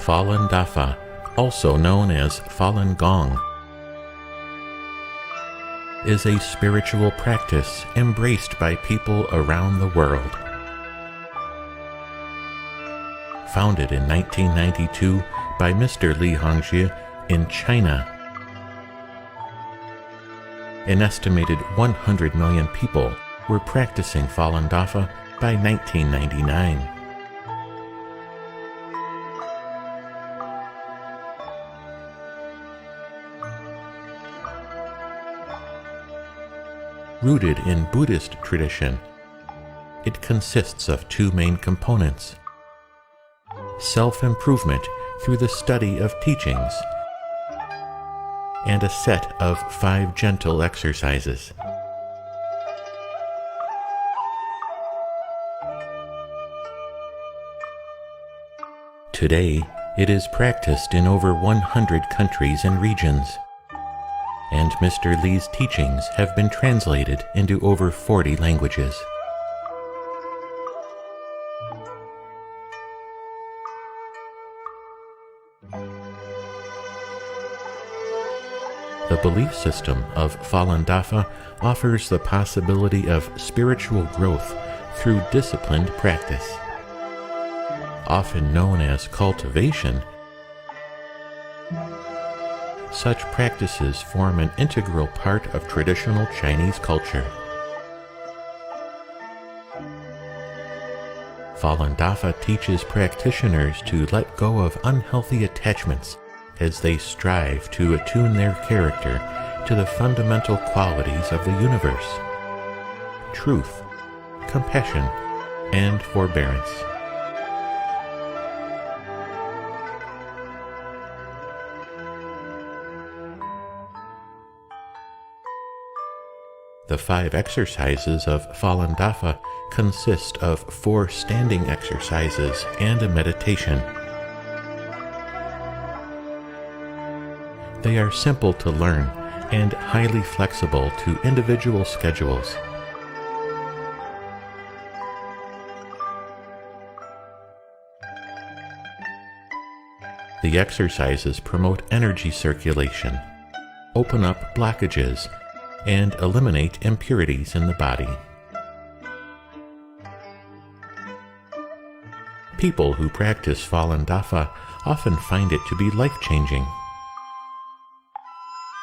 Falun Dafa, also known as Falun Gong, is a spiritual practice embraced by people around the world. Founded in 1992 by Mr. Li Hongzhi in China, an estimated 100 million people were practicing Falun Dafa by 1999. Rooted in Buddhist tradition, it consists of two main components: self-improvement through the study of teachings, and a set of 5 gentle exercises. Today, it is practiced in over 100 countries and regions, and Mr. Li's teachings have been translated into over 40 languages. The belief system of Falun Dafa offers the possibility of spiritual growth through disciplined practice. Often known as cultivation, such practices form an integral part of traditional Chinese culture. Falun Dafa teaches practitioners to let go of unhealthy attachments as they strive to attune their character to the fundamental qualities of the universe: truth, compassion, and forbearance. The 5 exercises of Falun Dafa consist of 4 standing exercises and a meditation. They are simple to learn and highly flexible to individual schedules. The exercises promote energy circulation, open up blockages, and eliminate impurities in the body. People who practice Falun Dafa often find it to be life-changing.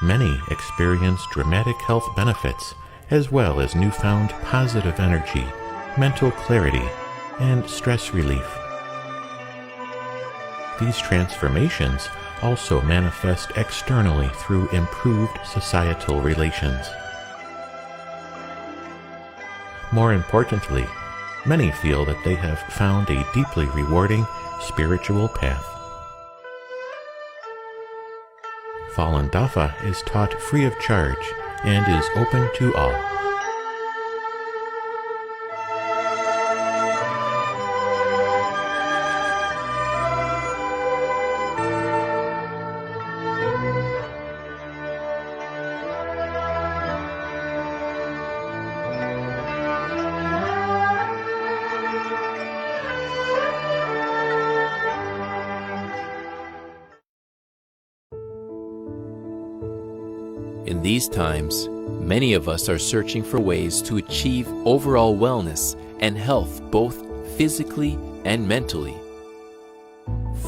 Many experience dramatic health benefits, as well as newfound positive energy, mental clarity, and stress relief. These transformations also manifest externally through improved societal relations. More importantly, many feel that they have found a deeply rewarding spiritual path. Falun Dafa is taught free of charge and is open to all. In these times, many of us are searching for ways to achieve overall wellness and health both physically and mentally.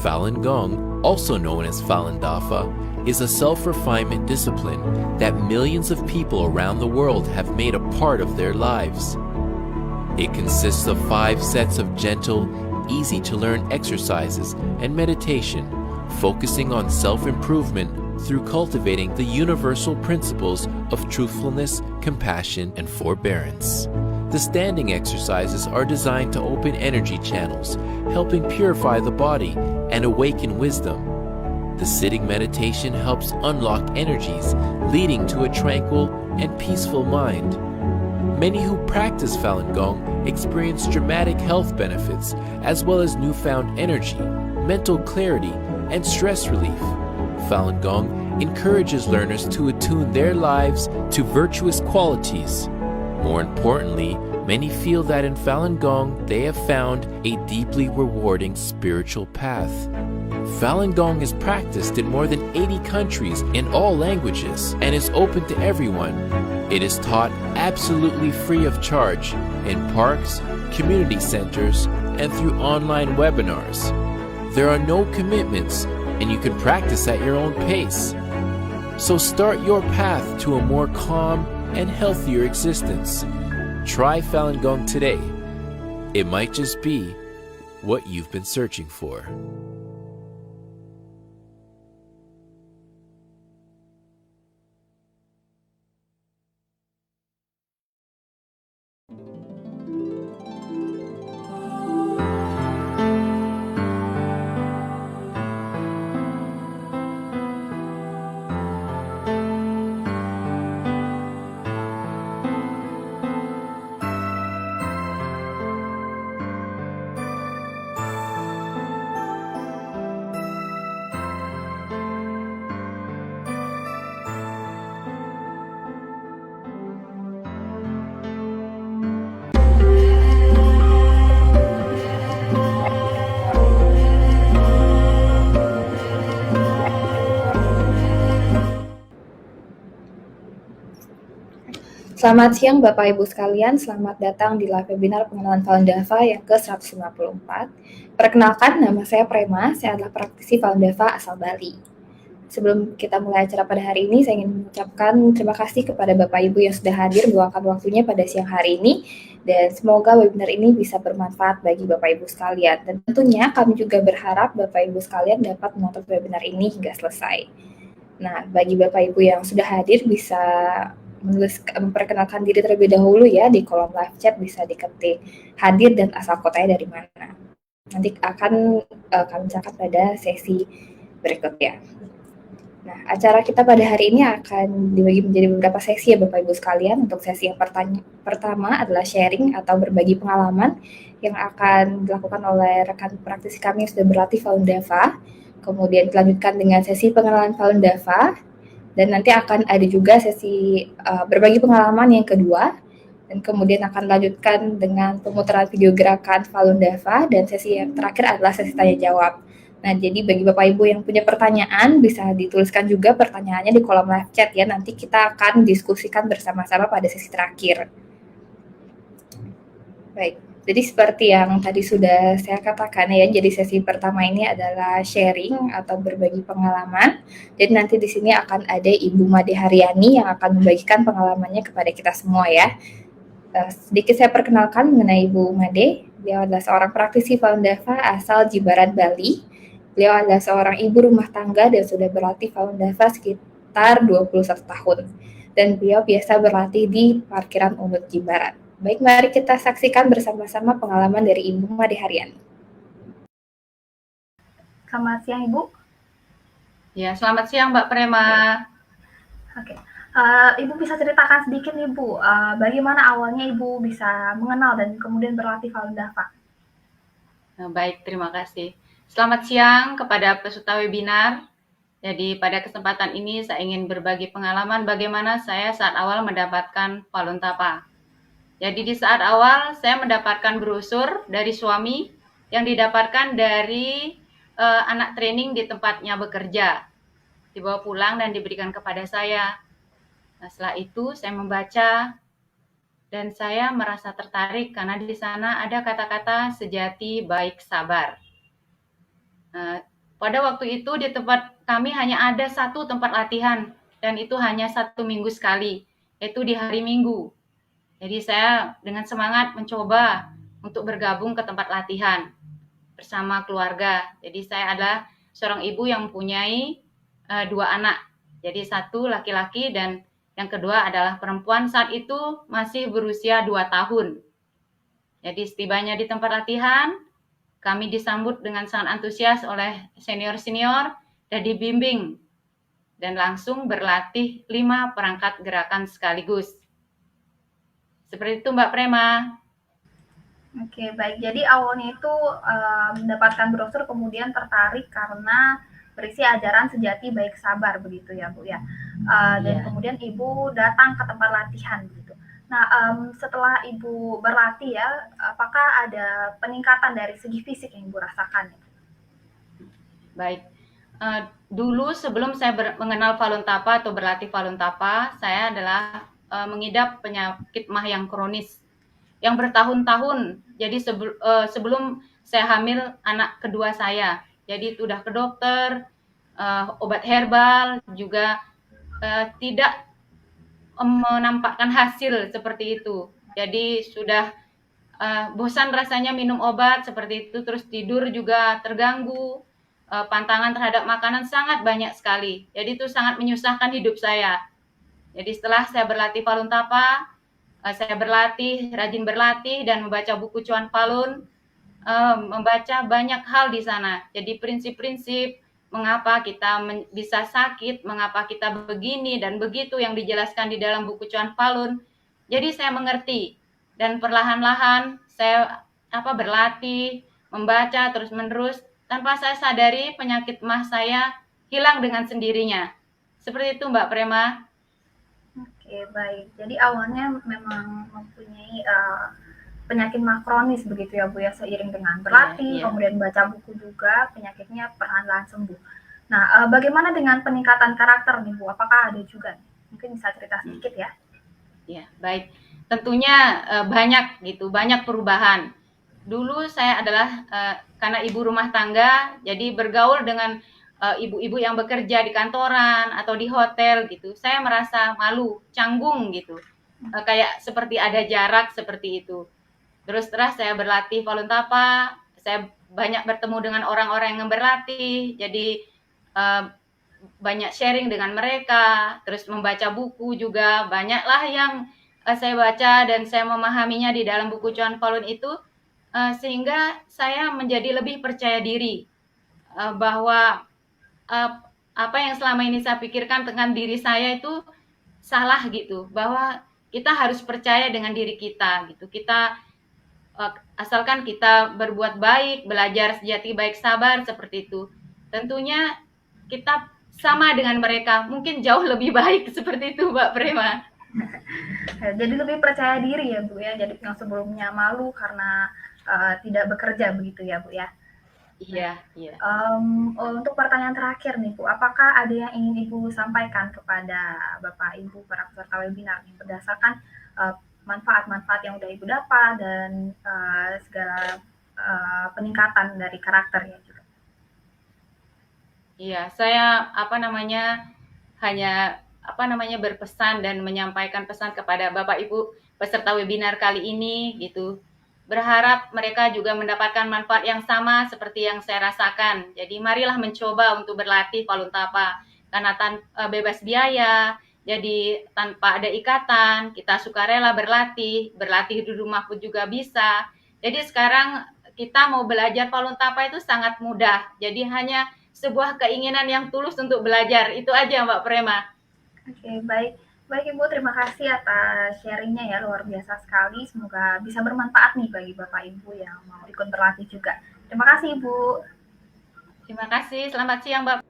Falun Gong, also known as Falun Dafa, is a self-refinement discipline that millions of people around the world have made a part of their lives. It consists of 5 sets of gentle, easy-to-learn exercises and meditation, focusing on self-improvement through cultivating the universal principles of truthfulness, compassion, and forbearance. The standing exercises are designed to open energy channels, helping purify the body and awaken wisdom. The sitting meditation helps unlock energies, leading to a tranquil and peaceful mind. Many who practice Falun Gong experience dramatic health benefits, as well as newfound energy, mental clarity, and stress relief. Falun Gong encourages learners to attune their lives to virtuous qualities. More importantly, many feel that in Falun Gong they have found a deeply rewarding spiritual path. Falun Gong is practiced in more than 80 countries in all languages and is open to everyone. It is taught absolutely free of charge in parks, community centers, and through online webinars. There are no commitments, and you can practice at your own pace. So start your path to a more calm and healthier existence. Try Falun Gong today. It might just be what you've been searching for. Selamat siang Bapak Ibu sekalian, selamat datang di live webinar pengenalan Falun-Dafa yang ke-154. Perkenalkan, nama saya Prema, saya adalah praktisi Falun-Dafa asal Bali. Sebelum kita mulai acara pada hari ini, saya ingin mengucapkan terima kasih kepada Bapak Ibu yang sudah hadir meluangkan waktunya pada siang hari ini, dan semoga webinar ini bisa bermanfaat bagi Bapak Ibu sekalian. Dan tentunya kami juga berharap Bapak Ibu sekalian dapat menonton webinar ini hingga selesai. Nah, bagi Bapak Ibu yang sudah hadir bisa memperkenalkan diri terlebih dahulu ya, di kolom live chat bisa diketik hadir dan asal kotanya dari mana. Nanti akan kami catat pada sesi berikutnya. Nah, acara kita pada hari ini akan dibagi menjadi beberapa sesi ya Bapak Ibu sekalian. Untuk sesi yang pertama adalah sharing atau berbagi pengalaman yang akan dilakukan oleh rekan praktisi kami yang sudah berlatih Falun-Dafa. Kemudian dilanjutkan dengan sesi pengenalan Falun-Dafa, dan nanti akan ada juga sesi berbagi pengalaman yang kedua, dan kemudian akan dilanjutkan dengan pemutaran video gerakan Falun-Dafa, dan sesi yang terakhir adalah sesi tanya jawab. Nah, jadi bagi Bapak Ibu yang punya pertanyaan bisa dituliskan juga pertanyaannya di kolom live chat ya. Nanti kita akan diskusikan bersama-sama pada sesi terakhir. Baik. Jadi seperti yang tadi sudah saya katakan ya, jadi sesi pertama ini adalah sharing atau berbagi pengalaman. Jadi nanti di sini akan ada Ibu Made Haryani yang akan membagikan pengalamannya kepada kita semua ya. Sedikit saya perkenalkan mengenai Ibu Made. Beliau adalah seorang praktisi Falun-Dafa asal Jimbaran, Bali. Beliau adalah seorang ibu rumah tangga dan sudah berlatih Falun-Dafa sekitar 21 tahun. Dan beliau biasa berlatih di parkiran umum Jimbaran. Baik, mari kita saksikan bersama-sama pengalaman dari Ibu Made Haryani. Selamat siang, Ibu. Ya, selamat siang, Mbak Prema. Oke. Ibu bisa ceritakan sedikit nih, Bu, bagaimana awalnya Ibu bisa mengenal dan kemudian berlatih Falun-Dafa? Baik, terima kasih. Selamat siang kepada peserta webinar. Jadi pada kesempatan ini saya ingin berbagi pengalaman bagaimana saya saat awal mendapatkan Falun-Dafa. Jadi di saat awal saya mendapatkan brosur dari suami yang didapatkan dari anak training di tempatnya bekerja. Dibawa pulang dan diberikan kepada saya. Nah, setelah itu saya membaca dan saya merasa tertarik karena di sana ada kata-kata sejati, baik, sabar. Nah, pada waktu itu di tempat kami hanya ada satu tempat latihan dan itu hanya 1 minggu sekali, yaitu di hari Minggu. Jadi saya dengan semangat mencoba untuk bergabung ke tempat latihan bersama keluarga. Jadi saya adalah seorang ibu yang mempunyai 2 anak. Jadi 1 laki-laki dan yang kedua adalah perempuan, saat itu masih berusia 2 tahun. Jadi setibanya di tempat latihan, kami disambut dengan sangat antusias oleh senior-senior dan dibimbing dan langsung berlatih 5 perangkat gerakan sekaligus. Seperti itu Mbak Prema. Oke, baik. Jadi awalnya itu mendapatkan brosur kemudian tertarik karena berisi ajaran sejati baik sabar begitu ya Bu ya. Dan kemudian Ibu datang ke tempat latihan gitu. Nah, setelah Ibu berlatih ya, apakah ada peningkatan dari segi fisik yang Ibu rasakan? Baik. Dulu sebelum saya mengenal Falun-Dafa atau berlatih Falun-Dafa, saya adalah mengidap penyakit mah yang kronis yang bertahun-tahun. Jadi sebelum saya hamil anak kedua saya, jadi sudah ke dokter, obat herbal juga tidak menampakkan hasil seperti itu. Jadi sudah bosan rasanya minum obat seperti itu, terus tidur juga terganggu, pantangan terhadap makanan sangat banyak sekali. Jadi itu sangat menyusahkan hidup saya. Jadi setelah saya berlatih Falun-Dafa, saya rajin berlatih dan membaca buku Cuan Falun, membaca banyak hal di sana. Jadi prinsip-prinsip mengapa kita bisa sakit, mengapa kita begini dan begitu yang dijelaskan di dalam buku Cuan Falun. Jadi saya mengerti dan perlahan-lahan saya berlatih, membaca terus-menerus tanpa saya sadari penyakit mah saya hilang dengan sendirinya. Seperti itu Mbak Prema. Oke, baik. Jadi awalnya memang mempunyai penyakit mah kronis begitu ya Bu ya, seiring dengan berlatih, kemudian baca buku juga, penyakitnya perlahan-lahan sembuh. Nah, bagaimana dengan peningkatan karakter nih Bu? Apakah ada juga? Mungkin bisa cerita sedikit ya? Ya, baik. Tentunya banyak gitu, banyak perubahan. Dulu saya adalah karena ibu rumah tangga, jadi bergaul dengan ibu-ibu yang bekerja di kantoran atau di hotel gitu. Saya merasa malu, canggung gitu. Kayak seperti ada jarak seperti itu. Terus saya berlatih Voluntapa, saya banyak bertemu dengan orang-orang yang berlatih, jadi banyak sharing dengan mereka, terus membaca buku juga, banyaklah yang saya baca dan saya memahaminya di dalam buku Cuan Falun itu, sehingga saya menjadi lebih percaya diri bahwa apa yang selama ini saya pikirkan tentang diri saya itu salah gitu, bahwa kita harus percaya dengan diri kita gitu. Kita asalkan kita berbuat baik, belajar sejati baik sabar seperti itu. Tentunya kita sama dengan mereka, mungkin jauh lebih baik seperti itu, Mbak Prema. Jadi lebih percaya diri ya Bu ya. Jadi yang sebelumnya malu karena tidak bekerja begitu ya Bu ya. Iya, iya. Untuk pertanyaan terakhir nih Bu, apakah ada yang ingin Ibu sampaikan kepada Bapak Ibu para peserta webinar nih, berdasarkan manfaat-manfaat yang udah Ibu dapat dan segala peningkatan dari karakternya juga? Iya, saya hanya berpesan dan menyampaikan pesan kepada Bapak Ibu peserta webinar kali ini gitu. Berharap mereka juga mendapatkan manfaat yang sama seperti yang saya rasakan. Jadi marilah mencoba untuk berlatih Voluntapa karena bebas biaya. Jadi tanpa ada ikatan, kita sukarela berlatih di rumah pun juga bisa. Jadi sekarang kita mau belajar Voluntapa itu sangat mudah. Jadi hanya sebuah keinginan yang tulus untuk belajar. Itu aja Mbak Prema. Oke, baik. Baik Ibu, terima kasih atas sharingnya ya, luar biasa sekali. Semoga bisa bermanfaat nih bagi Bapak Ibu yang mau ikut berlatih juga. Terima kasih Ibu. Terima kasih, selamat siang Mbak.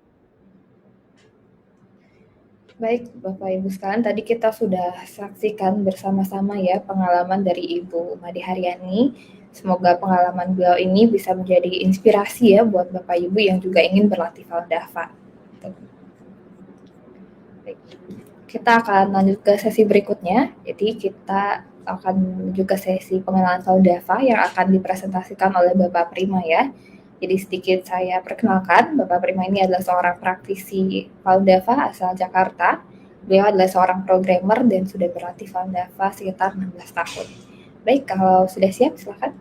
Baik, Bapak Ibu sekalian, tadi kita sudah saksikan bersama-sama ya pengalaman dari Ibu Made Haryani. Semoga pengalaman beliau ini bisa menjadi inspirasi ya buat Bapak Ibu yang juga ingin berlatih Falun-Dafa. Baik. Kita akan lanjut ke sesi berikutnya. Jadi kita akan menuju ke sesi pengenalan Falun-Dafa yang akan dipresentasikan oleh Bapak Prima ya. Jadi sedikit saya perkenalkan, Bapak Prima ini adalah seorang praktisi Falun-Dafa asal Jakarta. Beliau adalah seorang programmer dan sudah berlatih Falun-Dafa sekitar 16 tahun. Baik, kalau sudah siap, silakan.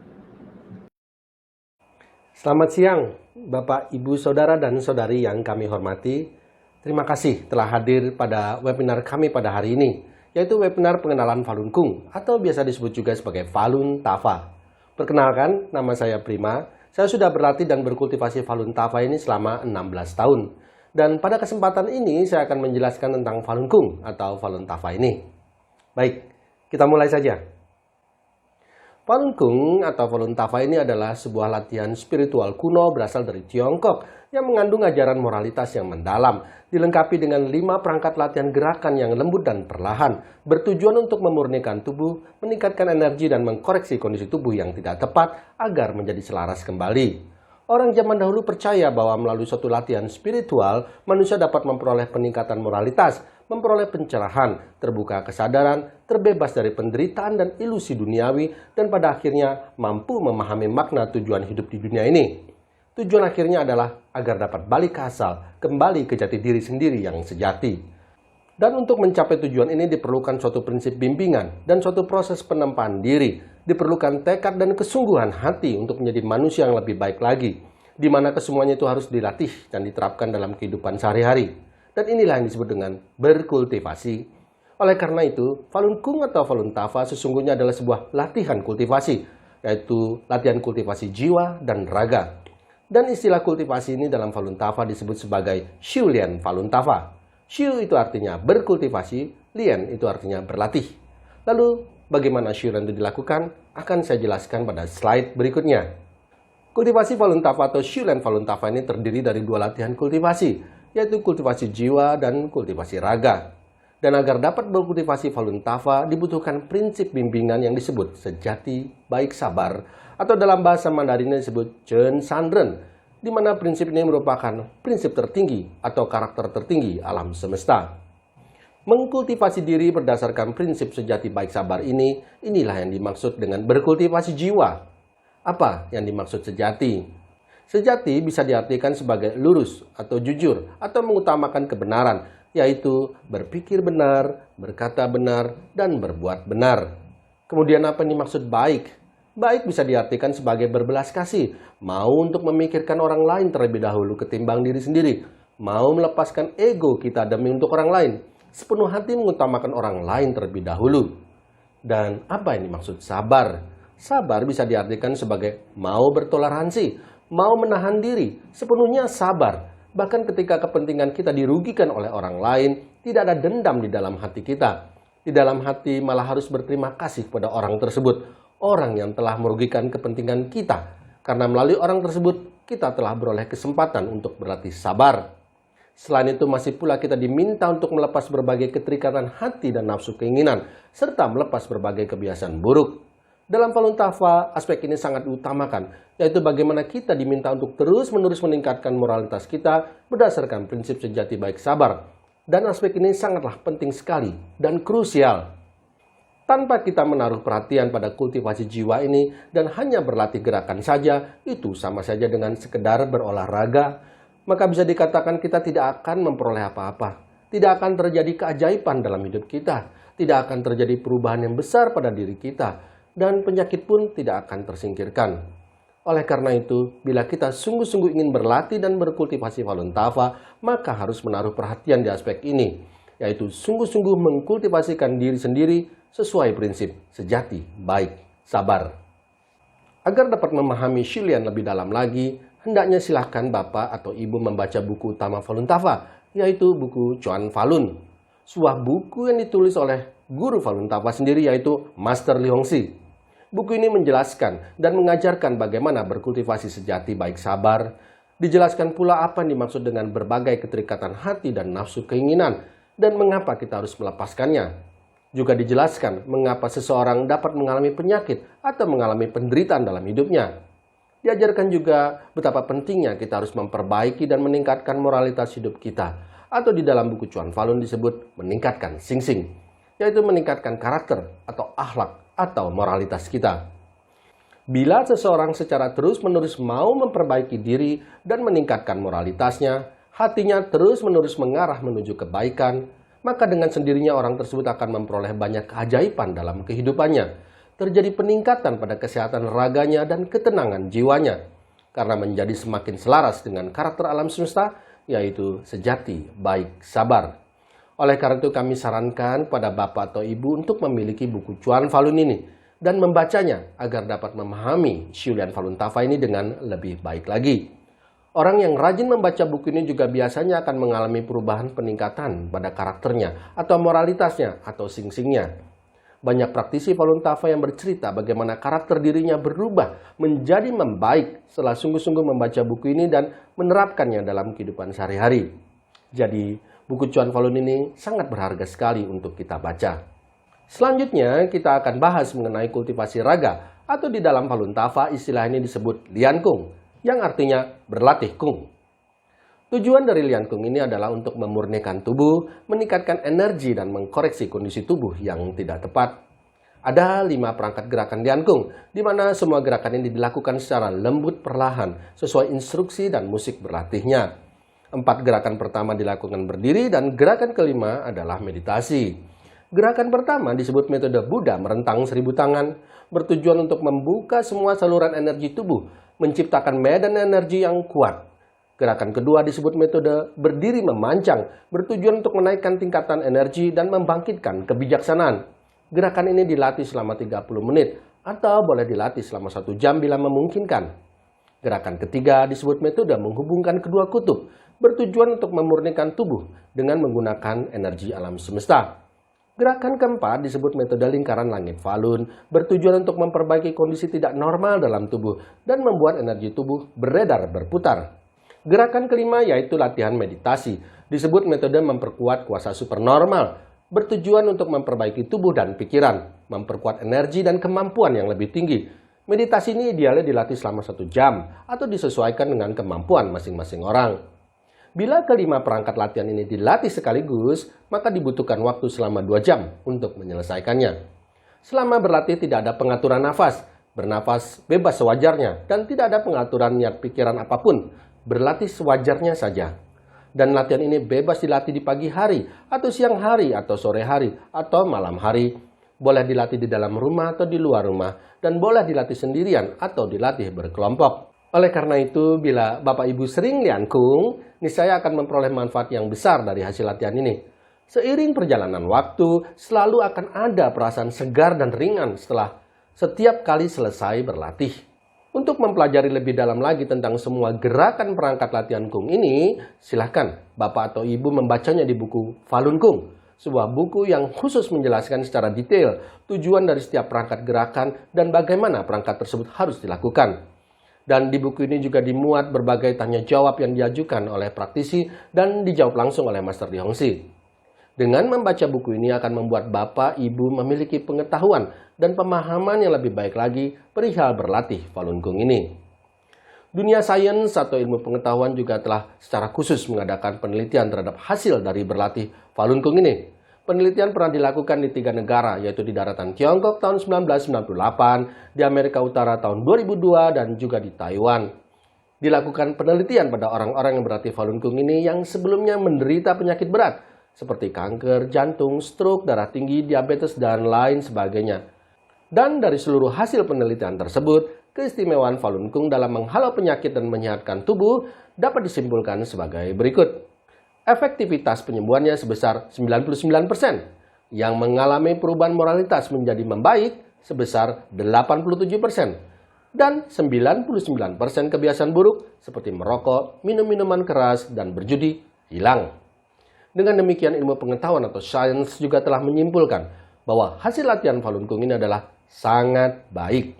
Selamat siang, Bapak, Ibu, Saudara, dan Saudari yang kami hormati. Terima kasih telah hadir pada webinar kami pada hari ini, yaitu webinar pengenalan Falun Gong, atau biasa disebut juga sebagai Falun-Tafa. Perkenalkan, nama saya Prima. Saya sudah berlatih dan berkultivasi Falun-Tafa ini selama 16 tahun. Dan pada kesempatan ini, saya akan menjelaskan tentang Falun Gong atau Falun-Tafa ini. Baik, kita mulai saja. Falun Gong atau Voluntapa ini adalah sebuah latihan spiritual kuno berasal dari Tiongkok yang mengandung ajaran moralitas yang mendalam, dilengkapi dengan 5 perangkat latihan gerakan yang lembut dan perlahan, bertujuan untuk memurnikan tubuh, meningkatkan energi dan mengkoreksi kondisi tubuh yang tidak tepat agar menjadi selaras kembali. Orang zaman dahulu percaya bahwa melalui suatu latihan spiritual, manusia dapat memperoleh peningkatan moralitas, memperoleh pencerahan, terbuka kesadaran, terbebas dari penderitaan dan ilusi duniawi, dan pada akhirnya mampu memahami makna tujuan hidup di dunia ini. Tujuan akhirnya adalah agar dapat balik ke asal, kembali ke jati diri sendiri yang sejati. Dan untuk mencapai tujuan ini diperlukan suatu prinsip bimbingan dan suatu proses penempaan diri. Diperlukan tekad dan kesungguhan hati untuk menjadi manusia yang lebih baik lagi, di mana kesemuanya itu harus dilatih dan diterapkan dalam kehidupan sehari-hari. Dan inilah yang disebut dengan berkultivasi. Oleh karena itu, Falun Gong atau Voluntapa sesungguhnya adalah sebuah latihan kultivasi, yaitu latihan kultivasi jiwa dan raga. Dan istilah kultivasi ini dalam Voluntapa disebut sebagai Xiu Lian Voluntapa. Xiu itu artinya berkultivasi, Lian itu artinya berlatih. Lalu, bagaimana Xiu Lian itu dilakukan? Akan saya jelaskan pada slide berikutnya. Kultivasi Voluntapa atau Xiu Lian Voluntapa ini terdiri dari 2 latihan kultivasi, yaitu kultivasi jiwa dan kultivasi raga. Dan agar dapat berkultivasi Voluntapa dibutuhkan prinsip bimbingan yang disebut sejati baik sabar, atau dalam bahasa Mandarin disebut Chen San Ren, di mana prinsip ini merupakan prinsip tertinggi atau karakter tertinggi alam semesta. Mengkultivasi diri berdasarkan prinsip sejati baik sabar inilah yang dimaksud dengan berkultivasi jiwa. Apa yang dimaksud sejati? Sejati bisa diartikan sebagai lurus atau jujur atau mengutamakan kebenaran, yaitu berpikir benar, berkata benar, dan berbuat benar. Kemudian apa yang dimaksud baik? Baik bisa diartikan sebagai berbelas kasih, mau untuk memikirkan orang lain terlebih dahulu ketimbang diri sendiri, mau melepaskan ego kita demi untuk orang lain, sepenuh hati mengutamakan orang lain terlebih dahulu. Dan apa yang dimaksud sabar? Sabar bisa diartikan sebagai mau bertoleransi, mau menahan diri, sepenuhnya sabar. Bahkan ketika kepentingan kita dirugikan oleh orang lain, tidak ada dendam di dalam hati kita. Di dalam hati malah harus berterima kasih kepada orang tersebut, orang yang telah merugikan kepentingan kita. Karena melalui orang tersebut, kita telah beroleh kesempatan untuk berlatih sabar. Selain itu masih pula kita diminta untuk melepas berbagai keterikatan hati dan nafsu keinginan, serta melepas berbagai kebiasaan buruk. Dalam Falun Tafa, aspek ini sangat diutamakan, yaitu bagaimana kita diminta untuk terus-menerus meningkatkan moralitas kita berdasarkan prinsip sejati baik sabar. Dan aspek ini sangatlah penting sekali dan krusial. Tanpa kita menaruh perhatian pada kultivasi jiwa ini dan hanya berlatih gerakan saja, itu sama saja dengan sekedar berolahraga, maka bisa dikatakan kita tidak akan memperoleh apa-apa. Tidak akan terjadi keajaiban dalam hidup kita. Tidak akan terjadi perubahan yang besar pada diri kita. Dan penyakit pun tidak akan tersingkirkan. Oleh karena itu, bila kita sungguh-sungguh ingin berlatih dan berkultivasi Falun Tafa, maka harus menaruh perhatian di aspek ini, yaitu sungguh-sungguh mengkultivasikan diri sendiri sesuai prinsip sejati, baik, sabar. Agar dapat memahami Shilian lebih dalam lagi, hendaknya silahkan Bapak atau Ibu membaca buku utama Falun Tafa, yaitu buku Chuan Falun. Sebuah buku yang ditulis oleh guru Falun Tafa sendiri, yaitu Master Li Hongxi. Buku ini menjelaskan dan mengajarkan bagaimana berkultivasi sejati baik sabar. Dijelaskan pula apa yang dimaksud dengan berbagai keterikatan hati dan nafsu keinginan, dan mengapa kita harus melepaskannya. Juga dijelaskan mengapa seseorang dapat mengalami penyakit atau mengalami penderitaan dalam hidupnya. Diajarkan juga betapa pentingnya kita harus memperbaiki dan meningkatkan moralitas hidup kita. Atau di dalam buku Chuan Falun disebut meningkatkan sing-sing, yaitu meningkatkan karakter atau akhlak atau moralitas kita. Bila seseorang secara terus-menerus mau memperbaiki diri dan meningkatkan moralitasnya, hatinya terus-menerus mengarah menuju kebaikan, maka dengan sendirinya orang tersebut akan memperoleh banyak keajaiban dalam kehidupannya. Terjadi peningkatan pada kesehatan raganya dan ketenangan jiwanya, karena menjadi semakin selaras dengan karakter alam semesta, yaitu sejati, baik, sabar. Oleh karena itu kami sarankan pada Bapak atau Ibu untuk memiliki buku Chuan Falun ini dan membacanya agar dapat memahami Shilian Falun Tafa ini dengan lebih baik lagi. Orang yang rajin membaca buku ini juga biasanya akan mengalami perubahan peningkatan pada karakternya atau moralitasnya atau sing-singnya. Banyak praktisi Falun Tafa yang bercerita bagaimana karakter dirinya berubah menjadi membaik setelah sungguh-sungguh membaca buku ini dan menerapkannya dalam kehidupan sehari-hari. Jadi, buku Chuan Falun ini sangat berharga sekali untuk kita baca. Selanjutnya, kita akan bahas mengenai kultivasi raga, atau di dalam Falun Tafa istilah ini disebut Lian Kung, yang artinya berlatih kung. Tujuan dari Lian Kung ini adalah untuk memurnikan tubuh, meningkatkan energi dan mengkoreksi kondisi tubuh yang tidak tepat. Ada 5 perangkat gerakan Lian Kung, di mana semua gerakan ini dilakukan secara lembut perlahan, sesuai instruksi dan musik berlatihnya. 4 gerakan pertama dilakukan berdiri dan gerakan kelima adalah meditasi. Gerakan pertama disebut metode Buddha merentang 1000 tangan, bertujuan untuk membuka semua saluran energi tubuh, menciptakan medan energi yang kuat. Gerakan kedua disebut metode berdiri memanjang, bertujuan untuk menaikkan tingkatan energi dan membangkitkan kebijaksanaan. Gerakan ini dilatih selama 30 menit atau boleh dilatih selama 1 jam bila memungkinkan. Gerakan ketiga disebut metode menghubungkan kedua kutub, bertujuan untuk memurnikan tubuh dengan menggunakan energi alam semesta. Gerakan keempat disebut metode lingkaran langit Falun, bertujuan untuk memperbaiki kondisi tidak normal dalam tubuh dan membuat energi tubuh beredar berputar. Gerakan kelima yaitu latihan meditasi, disebut metode memperkuat kuasa supernormal, bertujuan untuk memperbaiki tubuh dan pikiran, memperkuat energi dan kemampuan yang lebih tinggi. Meditasi ini idealnya dilatih selama 1 jam atau disesuaikan dengan kemampuan masing-masing orang. Bila kelima perangkat latihan ini dilatih sekaligus, maka dibutuhkan waktu selama 2 jam untuk menyelesaikannya. Selama berlatih tidak ada pengaturan nafas, bernafas bebas sewajarnya, dan tidak ada pengaturan niat pikiran apapun, berlatih sewajarnya saja. Dan latihan ini bebas dilatih di pagi hari, atau siang hari, atau sore hari, atau malam hari. Boleh dilatih di dalam rumah atau di luar rumah, dan boleh dilatih sendirian atau dilatih berkelompok. Oleh karena itu, bila Bapak Ibu sering liankung, niscaya akan memperoleh manfaat yang besar dari hasil latihan ini. Seiring perjalanan waktu, selalu akan ada perasaan segar dan ringan setelah setiap kali selesai berlatih. Untuk mempelajari lebih dalam lagi tentang semua gerakan perangkat latihan kung ini, silahkan Bapak atau Ibu membacanya di buku Falun Kung, sebuah buku yang khusus menjelaskan secara detail tujuan dari setiap perangkat gerakan dan bagaimana perangkat tersebut harus dilakukan. Dan di buku ini juga dimuat berbagai tanya jawab yang diajukan oleh praktisi dan dijawab langsung oleh Master Li Hongxi. Dengan membaca buku ini akan membuat Bapak, Ibu memiliki pengetahuan dan pemahaman yang lebih baik lagi perihal berlatih Falun Kung ini. Dunia sains atau ilmu pengetahuan juga telah secara khusus mengadakan penelitian terhadap hasil dari berlatih Falun Kung ini. Penelitian pernah dilakukan di 3 negara, yaitu di daratan Tiongkok tahun 1998, di Amerika Utara tahun 2002, dan juga di Taiwan. Dilakukan penelitian pada orang-orang yang berlatih Falun Kung ini yang sebelumnya menderita penyakit berat, seperti kanker, jantung, stroke, darah tinggi, diabetes, dan lain sebagainya. Dan dari seluruh hasil penelitian tersebut, keistimewaan Falun Kung dalam menghalau penyakit dan menyehatkan tubuh dapat disimpulkan sebagai berikut. Efektivitas penyembuhannya sebesar 99%, yang mengalami perubahan moralitas menjadi membaik sebesar 87%, dan 99% kebiasaan buruk seperti merokok, minum minuman keras, dan berjudi hilang. Dengan demikian, ilmu pengetahuan atau sains juga telah menyimpulkan bahwa hasil latihan Falun Kung ini adalah sangat baik.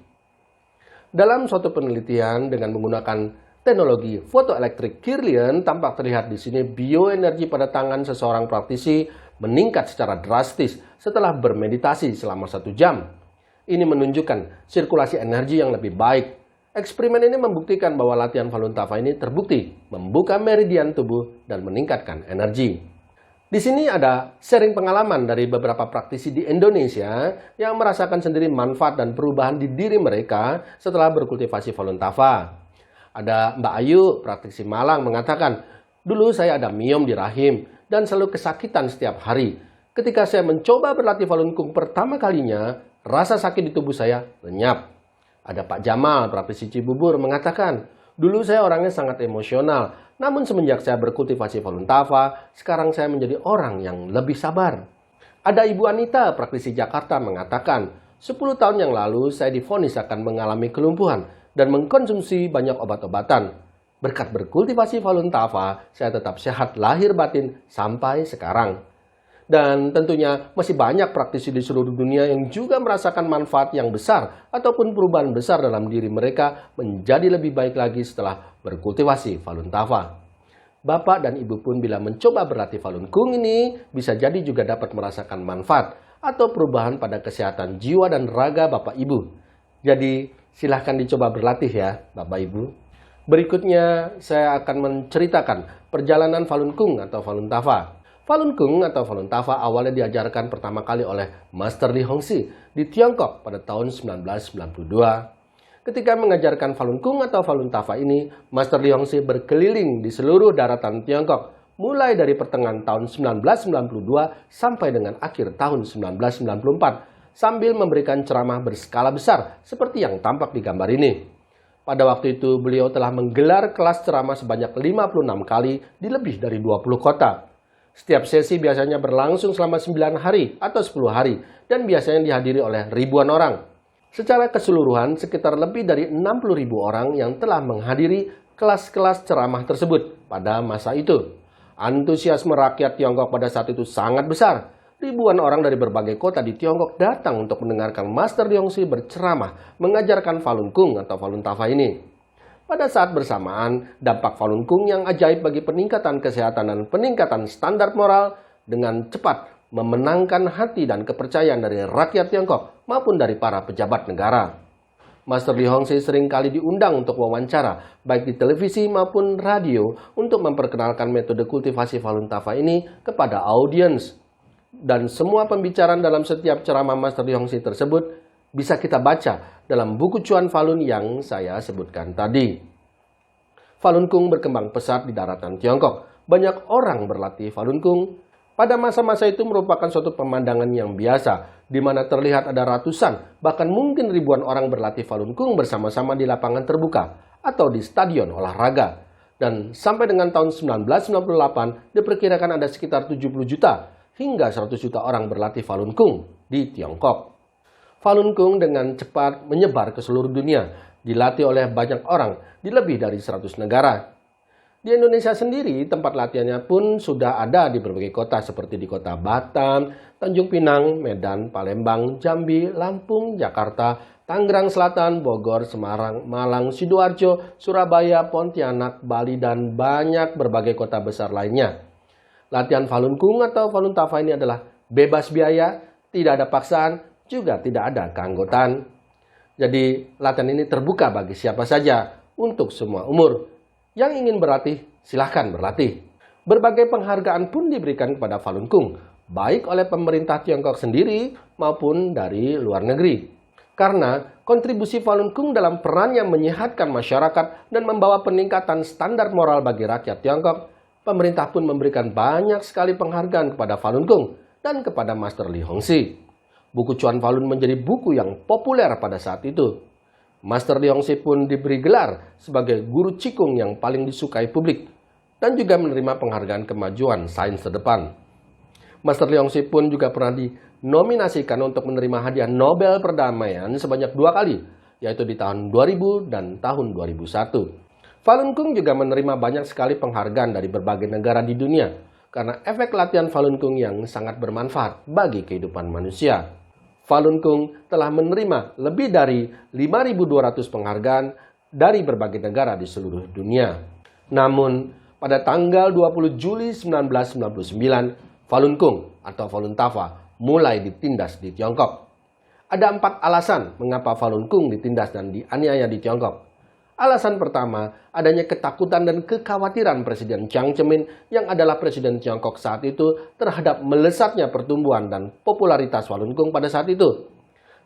Dalam suatu penelitian dengan menggunakan teknologi fotoelektrik Kirlian, tampak terlihat di sini bioenergi pada tangan seseorang praktisi meningkat secara drastis setelah bermeditasi selama 1 jam. Ini menunjukkan sirkulasi energi yang lebih baik. Eksperimen ini membuktikan bahwa latihan Falun Tafa ini terbukti membuka meridian tubuh dan meningkatkan energi. Di sini ada sharing pengalaman dari beberapa praktisi di Indonesia yang merasakan sendiri manfaat dan perubahan di diri mereka setelah berkultivasi Falun Tafa. Ada Mbak Ayu, praktisi Malang, mengatakan, dulu saya ada miom di rahim dan selalu kesakitan setiap hari. Ketika saya mencoba berlatih Falun Kung pertama kalinya, rasa sakit di tubuh saya lenyap. Ada Pak Jamal, praktisi Cibubur, mengatakan, dulu saya orangnya sangat emosional, namun semenjak saya berkultivasi Falun Tafa, sekarang saya menjadi orang yang lebih sabar. Ada Ibu Anita, praktisi Jakarta, mengatakan, 10 tahun yang lalu saya divonis akan mengalami kelumpuhan dan mengkonsumsi banyak obat-obatan. Berkat berkultivasi Falun Tafa, saya tetap sehat lahir batin sampai sekarang. Dan tentunya masih banyak praktisi di seluruh dunia yang juga merasakan manfaat yang besar ataupun perubahan besar dalam diri mereka menjadi lebih baik lagi setelah berkultivasi Falun Tafa. Bapak dan Ibu pun bila mencoba berlatih Falun Kung ini bisa jadi juga dapat merasakan manfaat atau perubahan pada kesehatan jiwa dan raga Bapak Ibu. Jadi silahkan dicoba berlatih ya Bapak Ibu. Berikutnya saya akan menceritakan perjalanan Falun Kung atau Falun Tafa. Falun Kung atau Falun Tafa awalnya diajarkan pertama kali oleh Master Li Hongxi di Tiongkok pada tahun 1992. Ketika mengajarkan Falun Kung atau Falun Tafa ini, Master Li Hongxi berkeliling di seluruh daratan Tiongkok mulai dari pertengahan tahun 1992 sampai dengan akhir tahun 1994. Sambil memberikan ceramah berskala besar seperti yang tampak di gambar ini. Pada waktu itu beliau telah menggelar kelas ceramah sebanyak 56 kali di lebih dari 20 kota. Setiap sesi biasanya berlangsung selama 9 hari atau 10 hari dan biasanya dihadiri oleh ribuan orang. Secara keseluruhan sekitar lebih dari 60.000 orang yang telah menghadiri kelas-kelas ceramah tersebut pada masa itu. Antusiasme rakyat Tiongkok pada saat itu sangat besar. Ribuan orang dari berbagai kota di Tiongkok datang untuk mendengarkan Master Li Hongxi berceramah mengajarkan Falun Kung atau Falun Tafa ini. Pada saat bersamaan, dampak Falun Kung yang ajaib bagi peningkatan kesehatan dan peningkatan standar moral dengan cepat memenangkan hati dan kepercayaan dari rakyat Tiongkok maupun dari para pejabat negara. Master Li Hongxi seringkali diundang untuk wawancara, baik di televisi maupun radio, untuk memperkenalkan metode kultivasi Falun Tafa ini kepada audiens. Dan semua pembicaraan dalam setiap ceramah Master Li Hongxi tersebut bisa kita baca dalam buku Cuan Falun yang saya sebutkan tadi. Falun Gong berkembang pesat di daratan Tiongkok. Banyak orang berlatih Falun Gong. Pada masa-masa itu merupakan suatu pemandangan yang biasa, di mana terlihat ada ratusan, bahkan mungkin ribuan orang berlatih Falun Gong bersama-sama di lapangan terbuka atau di stadion olahraga. Dan sampai dengan tahun 1998, diperkirakan ada sekitar 70 juta hingga 100 juta orang berlatih Falun Gong di Tiongkok. Falun Gong dengan cepat menyebar ke seluruh dunia, dilatih oleh banyak orang di lebih dari 100 negara. Di Indonesia sendiri, tempat latihannya pun sudah ada di berbagai kota seperti di kota Batam, Tanjung Pinang, Medan, Palembang, Jambi, Lampung, Jakarta, Tangerang Selatan, Bogor, Semarang, Malang, Sidoarjo, Surabaya, Pontianak, Bali, dan banyak berbagai kota besar lainnya. Latihan Falun Gong atau Falun Tafa ini adalah bebas biaya, tidak ada paksaan, juga tidak ada keanggotaan. Jadi latihan ini terbuka bagi siapa saja untuk semua umur. Yang ingin berlatih, silahkan berlatih. Berbagai penghargaan pun diberikan kepada Falun Gong, baik oleh pemerintah Tiongkok sendiri maupun dari luar negeri. Karena kontribusi Falun Gong dalam perannya menyehatkan masyarakat dan membawa peningkatan standar moral bagi rakyat Tiongkok, pemerintah pun memberikan banyak sekali penghargaan kepada Falun Gong dan kepada Master Li Hongxi. Buku Cuan Falun menjadi buku yang populer pada saat itu. Master Li Hongxi pun diberi gelar sebagai guru Qigong yang paling disukai publik dan juga menerima penghargaan kemajuan sains terdepan. Master Li Hongxi pun juga pernah dinominasikan untuk menerima hadiah Nobel Perdamaian sebanyak 2 kali, yaitu di tahun 2000 dan tahun 2001. Falun Gong juga menerima banyak sekali penghargaan dari berbagai negara di dunia karena efek latihan Falun Gong yang sangat bermanfaat bagi kehidupan manusia. Falun Gong telah menerima lebih dari 5.200 penghargaan dari berbagai negara di seluruh dunia. Namun, pada tanggal 20 Juli 1999, Falun Gong atau Falun Tafa mulai ditindas di Tiongkok. Ada 4 alasan mengapa Falun Gong ditindas dan dianiaya di Tiongkok. Alasan pertama, adanya ketakutan dan kekhawatiran Presiden Jiang Zemin yang adalah Presiden Tiongkok saat itu terhadap melesatnya pertumbuhan dan popularitas Falun Gong pada saat itu.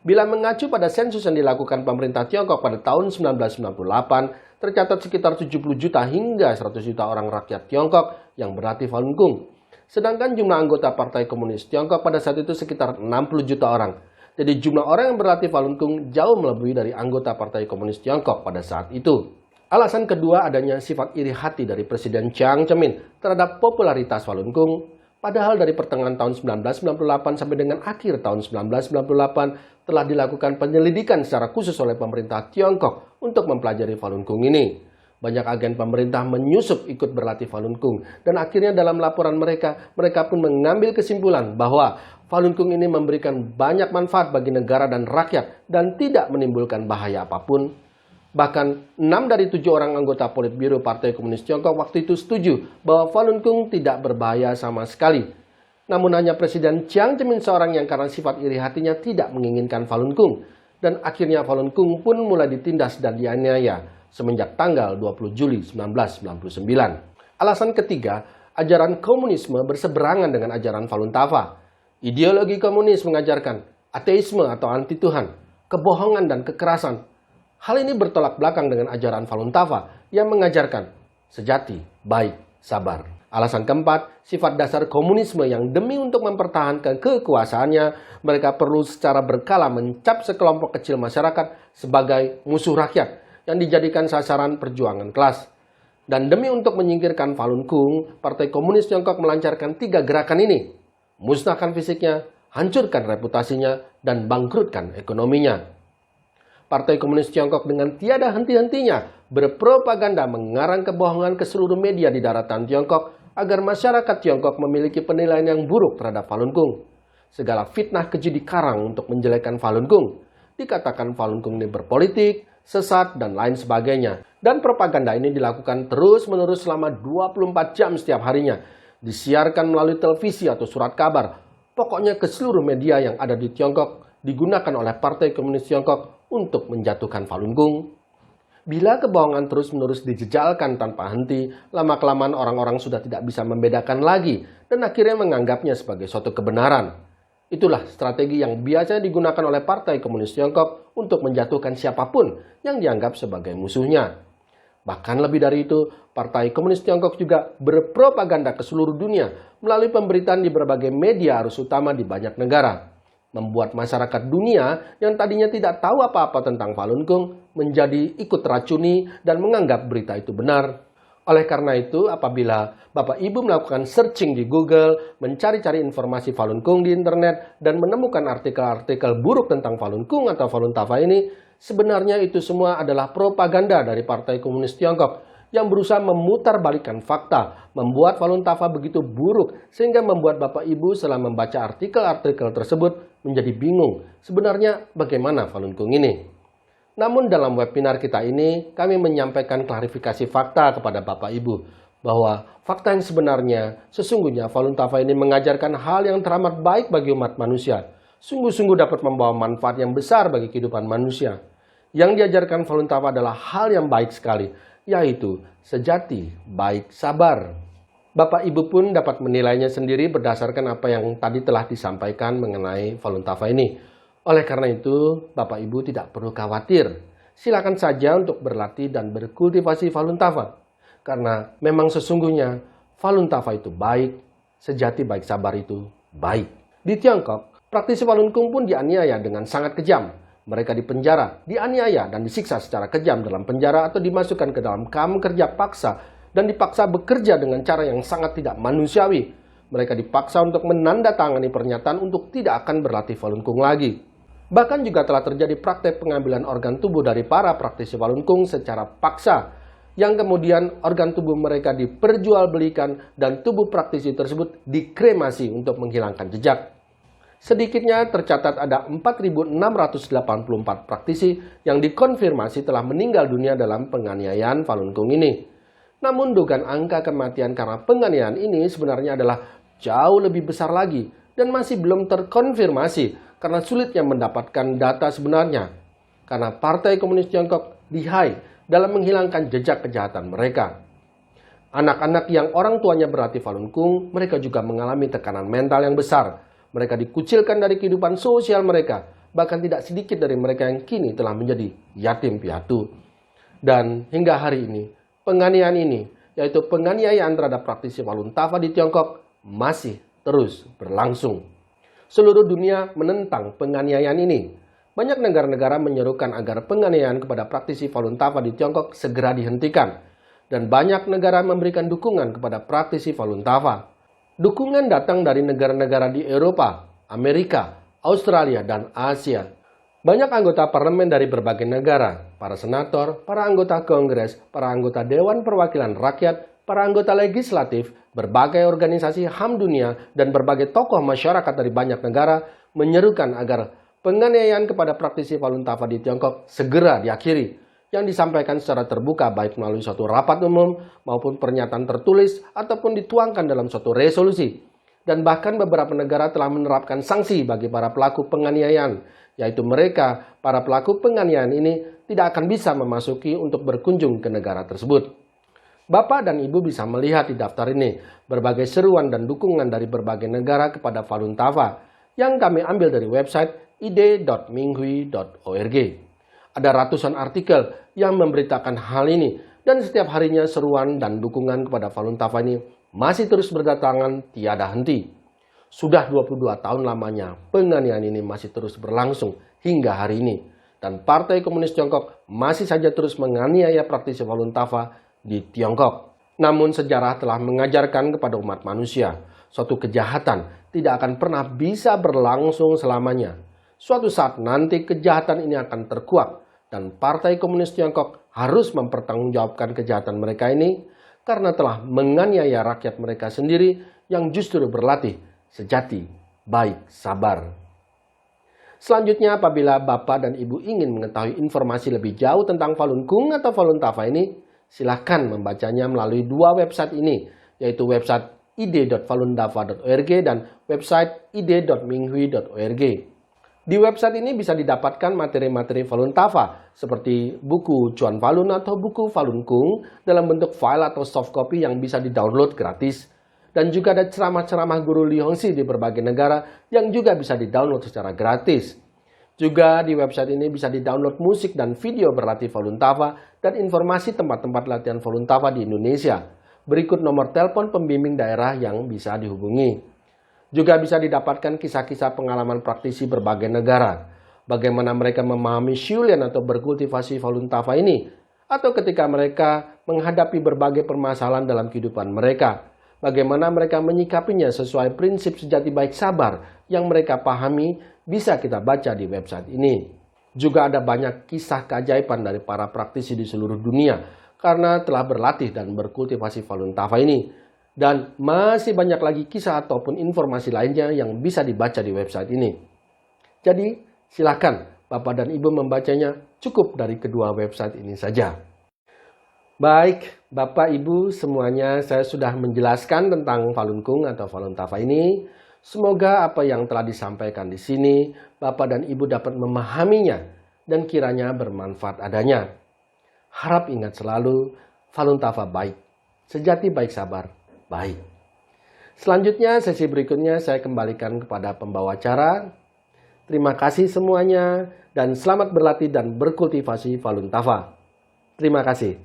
Bila mengacu pada sensus yang dilakukan pemerintah Tiongkok pada tahun 1998, tercatat sekitar 70 juta hingga 100 juta orang rakyat Tiongkok yang berlatih Falun Gong. Sedangkan jumlah anggota Partai Komunis Tiongkok pada saat itu sekitar 60 juta orang. Jadi jumlah orang yang berlatih Falun Gong jauh melebihi dari anggota Partai Komunis Tiongkok pada saat itu. Alasan kedua adanya sifat iri hati dari Presiden Jiang Zemin terhadap popularitas Falun Gong. Padahal dari pertengahan tahun 1998 sampai dengan akhir tahun 1998 telah dilakukan penyelidikan secara khusus oleh pemerintah Tiongkok untuk mempelajari Falun Gong ini. Banyak agen pemerintah menyusup ikut berlatih Falun Gong dan akhirnya dalam laporan mereka pun mengambil kesimpulan bahwa Falun Gong ini memberikan banyak manfaat bagi negara dan rakyat dan tidak menimbulkan bahaya apapun. Bahkan 6 dari 7 orang anggota Politbiro Partai Komunis Tiongkok waktu itu setuju bahwa Falun Gong tidak berbahaya sama sekali. Namun hanya Presiden Jiang Zemin seorang yang karena sifat iri hatinya tidak menginginkan Falun Gong. Dan akhirnya Falun Gong pun mulai ditindas dan dianiaya semenjak tanggal 20 Juli 1999. Alasan ketiga, ajaran komunisme berseberangan dengan ajaran Falun Tafa. Ideologi komunis mengajarkan ateisme atau anti-Tuhan, kebohongan dan kekerasan. Hal ini bertolak belakang dengan ajaran Falun Tafa yang mengajarkan sejati, baik, sabar. Alasan keempat, sifat dasar komunisme yang demi untuk mempertahankan kekuasaannya, mereka perlu secara berkala mencap sekelompok kecil masyarakat sebagai musuh rakyat yang dijadikan sasaran perjuangan kelas. Dan demi untuk menyingkirkan Falun Gong, Partai Komunis Tiongkok melancarkan 3 gerakan ini. Musnahkan fisiknya, hancurkan reputasinya, dan bangkrutkan ekonominya. Partai Komunis Tiongkok dengan tiada henti-hentinya berpropaganda mengarang kebohongan ke seluruh media di daratan Tiongkok agar masyarakat Tiongkok memiliki penilaian yang buruk terhadap Falun Gong. Segala fitnah keji dikarang untuk menjelekkan Falun Gong. Dikatakan Falun Gong ini berpolitik, sesat, dan lain sebagainya. Dan propaganda ini dilakukan terus-menerus selama 24 jam setiap harinya. Disiarkan melalui televisi atau surat kabar. Pokoknya ke seluruh media yang ada di Tiongkok digunakan oleh Partai Komunis Tiongkok untuk menjatuhkan Falun Gong? Bila kebohongan terus-menerus dijejalkan tanpa henti, lama-kelamaan orang-orang sudah tidak bisa membedakan lagi dan akhirnya menganggapnya sebagai suatu kebenaran. Itulah strategi yang biasanya digunakan oleh Partai Komunis Tiongkok untuk menjatuhkan siapapun yang dianggap sebagai musuhnya. Bahkan lebih dari itu, Partai Komunis Tiongkok juga berpropaganda ke seluruh dunia melalui pemberitaan di berbagai media arus utama di banyak negara, membuat masyarakat dunia yang tadinya tidak tahu apa-apa tentang Falun Gong menjadi ikut racuni dan menganggap berita itu benar. Oleh karena itu, apabila Bapak Ibu melakukan searching di Google, mencari-cari informasi Falun Gong di internet, dan menemukan artikel-artikel buruk tentang Falun Gong atau Falun Tafa ini, sebenarnya itu semua adalah propaganda dari Partai Komunis Tiongkok yang berusaha memutarbalikkan fakta, membuat Falun Tafa begitu buruk, sehingga membuat Bapak Ibu setelah membaca artikel-artikel tersebut menjadi bingung sebenarnya bagaimana Falun Gong ini. Namun dalam webinar kita ini, kami menyampaikan klarifikasi fakta kepada Bapak Ibu, bahwa fakta yang sebenarnya, sesungguhnya Falun Tafa ini mengajarkan hal yang teramat baik bagi umat manusia, sungguh-sungguh dapat membawa manfaat yang besar bagi kehidupan manusia. Yang diajarkan Falun Tafa adalah hal yang baik sekali, yaitu sejati, baik, sabar. Bapak Ibu pun dapat menilainya sendiri berdasarkan apa yang tadi telah disampaikan mengenai Falun Tafa ini. Oleh karena itu, Bapak Ibu tidak perlu khawatir. Silakan saja untuk berlatih dan berkultivasi Falun Tafa. Karena memang sesungguhnya Falun Tafa itu baik, sejati baik sabar itu baik. Di Tiongkok, praktisi Falun Gong pun dianiaya dengan sangat kejam. Mereka dipenjara, dianiaya dan disiksa secara kejam dalam penjara atau dimasukkan ke dalam kamp kerja paksa dan dipaksa bekerja dengan cara yang sangat tidak manusiawi. Mereka dipaksa untuk menandatangani pernyataan untuk tidak akan berlatih Falun Gong lagi. Bahkan juga telah terjadi praktek pengambilan organ tubuh dari para praktisi Falun Gong secara paksa, yang kemudian organ tubuh mereka diperjualbelikan dan tubuh praktisi tersebut dikremasi untuk menghilangkan jejak. Sedikitnya tercatat ada 4.684 praktisi yang dikonfirmasi telah meninggal dunia dalam penganiayaan Falun Gong ini. Namun dugaan angka kematian karena penganiayaan ini sebenarnya adalah jauh lebih besar lagi dan masih belum terkonfirmasi karena sulitnya mendapatkan data sebenarnya. Karena Partai Komunis Tiongkok lihai dalam menghilangkan jejak kejahatan mereka. Anak-anak yang orang tuanya berlatih Falun Gong, mereka juga mengalami tekanan mental yang besar. Mereka dikucilkan dari kehidupan sosial mereka. Bahkan tidak sedikit dari mereka yang kini telah menjadi yatim piatu. Dan hingga hari ini, penganiayaan ini, yaitu penganiayaan terhadap praktisi Falun Tafa di Tiongkok, masih terus berlangsung. Seluruh dunia menentang penganiayaan ini. Banyak negara-negara menyerukan agar penganiayaan kepada praktisi Falun Tafa di Tiongkok segera dihentikan. Dan banyak negara memberikan dukungan kepada praktisi Falun Tafa. Dukungan datang dari negara-negara di Eropa, Amerika, Australia, dan Asia. Banyak anggota parlemen dari berbagai negara, para senator, para anggota kongres, para anggota Dewan Perwakilan Rakyat, para anggota legislatif, berbagai organisasi HAM dunia, dan berbagai tokoh masyarakat dari banyak negara menyerukan agar penganiayaan kepada praktisi Falun Tafa di Tiongkok segera diakhiri, yang disampaikan secara terbuka baik melalui suatu rapat umum maupun pernyataan tertulis ataupun dituangkan dalam suatu resolusi. Dan bahkan beberapa negara telah menerapkan sanksi bagi para pelaku penganiayaan, yaitu mereka, para pelaku penganiayaan ini tidak akan bisa memasuki untuk berkunjung ke negara tersebut. Bapak dan Ibu bisa melihat di daftar ini berbagai seruan dan dukungan dari berbagai negara kepada Falun Tafa yang kami ambil dari website ide.minghui.org. Ada ratusan artikel yang memberitakan hal ini dan setiap harinya seruan dan dukungan kepada Falun Tafa ini masih terus berdatangan tiada henti. Sudah 22 tahun lamanya penganiayaan ini masih terus berlangsung hingga hari ini. Dan Partai Komunis Tiongkok masih saja terus menganiaya praktisi Falun Tafa di Tiongkok. Namun sejarah telah mengajarkan kepada umat manusia, suatu kejahatan tidak akan pernah bisa berlangsung selamanya. Suatu saat nanti kejahatan ini akan terkuak dan Partai Komunis Tiongkok harus mempertanggungjawabkan kejahatan mereka ini karena telah menganiaya rakyat mereka sendiri yang justru berlatih sejati, baik, sabar. Selanjutnya, apabila Bapak dan Ibu ingin mengetahui informasi lebih jauh tentang Falun Gong atau Falun Tafa ini, silakan membacanya melalui dua website ini, yaitu website ide.faluntafa.org dan website ide.minghui.org. Di website ini bisa didapatkan materi-materi Falun Tafa seperti buku Cuan Falun atau buku Falun Kung dalam bentuk file atau soft copy yang bisa di-download gratis. Dan juga ada ceramah-ceramah guru Li Hongxi di berbagai negara yang juga bisa di-download secara gratis. Juga di website ini bisa di-download musik dan video berlatih Falun Tafa dan informasi tempat-tempat latihan Falun Tafa di Indonesia. Berikut nomor telepon pembimbing daerah yang bisa dihubungi. Juga bisa didapatkan kisah-kisah pengalaman praktisi berbagai negara. Bagaimana mereka memahami Shulian atau berkultivasi Falun Tafa ini. Atau ketika mereka menghadapi berbagai permasalahan dalam kehidupan mereka. Bagaimana mereka menyikapinya sesuai prinsip sejati baik sabar yang mereka pahami bisa kita baca di website ini. Juga ada banyak kisah keajaiban dari para praktisi di seluruh dunia karena telah berlatih dan berkultivasi Falun Tafa ini. Dan masih banyak lagi kisah ataupun informasi lainnya yang bisa dibaca di website ini. Jadi silakan Bapak dan Ibu membacanya cukup dari kedua website ini saja. Baik, Bapak Ibu semuanya, saya sudah menjelaskan tentang Falun Kung atau Falun Tafa ini. Semoga apa yang telah disampaikan di sini Bapak dan Ibu dapat memahaminya dan kiranya bermanfaat adanya. Harap ingat selalu Falun Tafa baik, sejati baik sabar. Baik. Selanjutnya sesi berikutnya saya kembalikan kepada pembawa acara. Terima kasih semuanya dan selamat berlatih dan berkultivasi Falun Tafa. Terima kasih.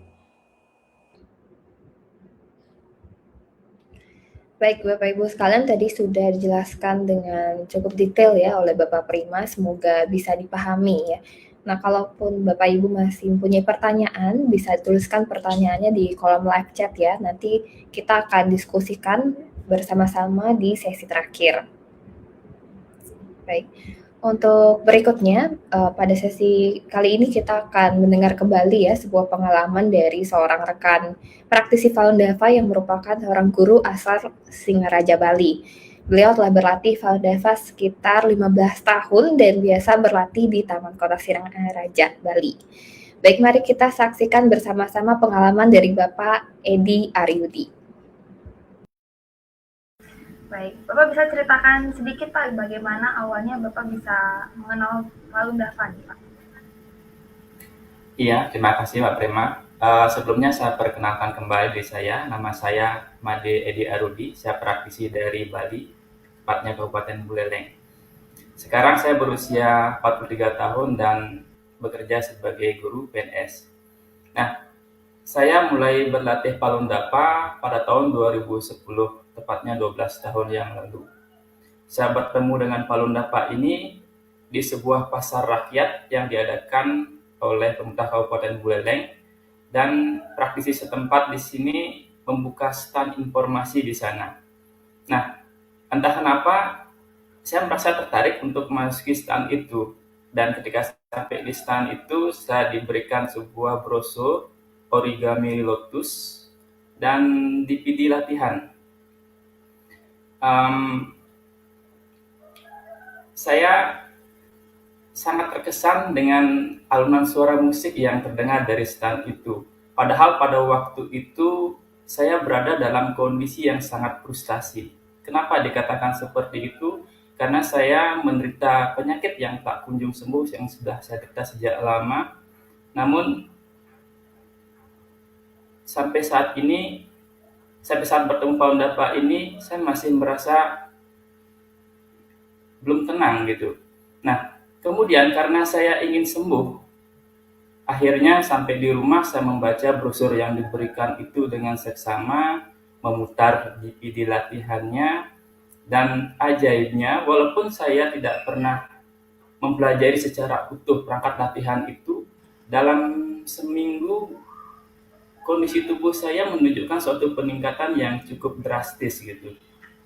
Baik Bapak Ibu sekalian, tadi sudah dijelaskan dengan cukup detail ya oleh Bapak Prima, semoga bisa dipahami ya. Nah, kalaupun Bapak Ibu masih mempunyai pertanyaan, bisa tuliskan pertanyaannya di kolom live chat ya. Nanti kita akan diskusikan bersama-sama di sesi terakhir. Baik, untuk berikutnya, pada sesi kali ini kita akan mendengar kembali ya sebuah pengalaman dari seorang rekan praktisi Falun Dafa yang merupakan seorang guru asal Singaraja, Bali. Beliau telah berlatih Falun Dafa sekitar 15 tahun dan biasa berlatih di Taman Kota Singaraja, Bali. Baik, mari kita saksikan bersama-sama pengalaman dari Bapak Edi Aryudi. Baik, Bapak bisa ceritakan sedikit Pak bagaimana awalnya Bapak bisa mengenal Falun Dafa nih Pak? Iya, terima kasih Pak Prima. Sebelumnya saya perkenalkan kembali diri saya. Nama saya Made Edi Aryudi, saya praktisi dari Bali, tepatnya Kabupaten Buleleng. Sekarang saya berusia 43 tahun dan bekerja sebagai guru PNS. Nah, saya mulai berlatih Falun Dafa pada tahun 2010, tepatnya 12 tahun yang lalu. Saya bertemu dengan Falun Dafa ini di sebuah pasar rakyat yang diadakan oleh pemerintah Kabupaten Buleleng, dan praktisi setempat di sini membuka stand informasi di sana. Nah, entah kenapa saya merasa tertarik untuk memasuki stand itu, dan ketika sampai di stand itu saya diberikan sebuah brosur origami lotus dan DVD latihan. Saya sangat terkesan dengan alunan suara musik yang terdengar dari stand itu. Padahal pada waktu itu saya berada dalam kondisi yang sangat frustasi. Kenapa dikatakan seperti itu? Karena saya menderita penyakit yang tak kunjung sembuh yang sudah saya derita sejak lama. Namun sampai saat bertemu Falun Dafa ini, saya masih merasa belum tenang gitu. Nah, kemudian karena saya ingin sembuh, akhirnya sampai di rumah saya membaca brosur yang diberikan itu dengan seksama, memutar DVD latihannya, dan ajaibnya walaupun saya tidak pernah mempelajari secara utuh perangkat latihan itu, dalam seminggu kondisi tubuh saya menunjukkan suatu peningkatan yang cukup drastis gitu.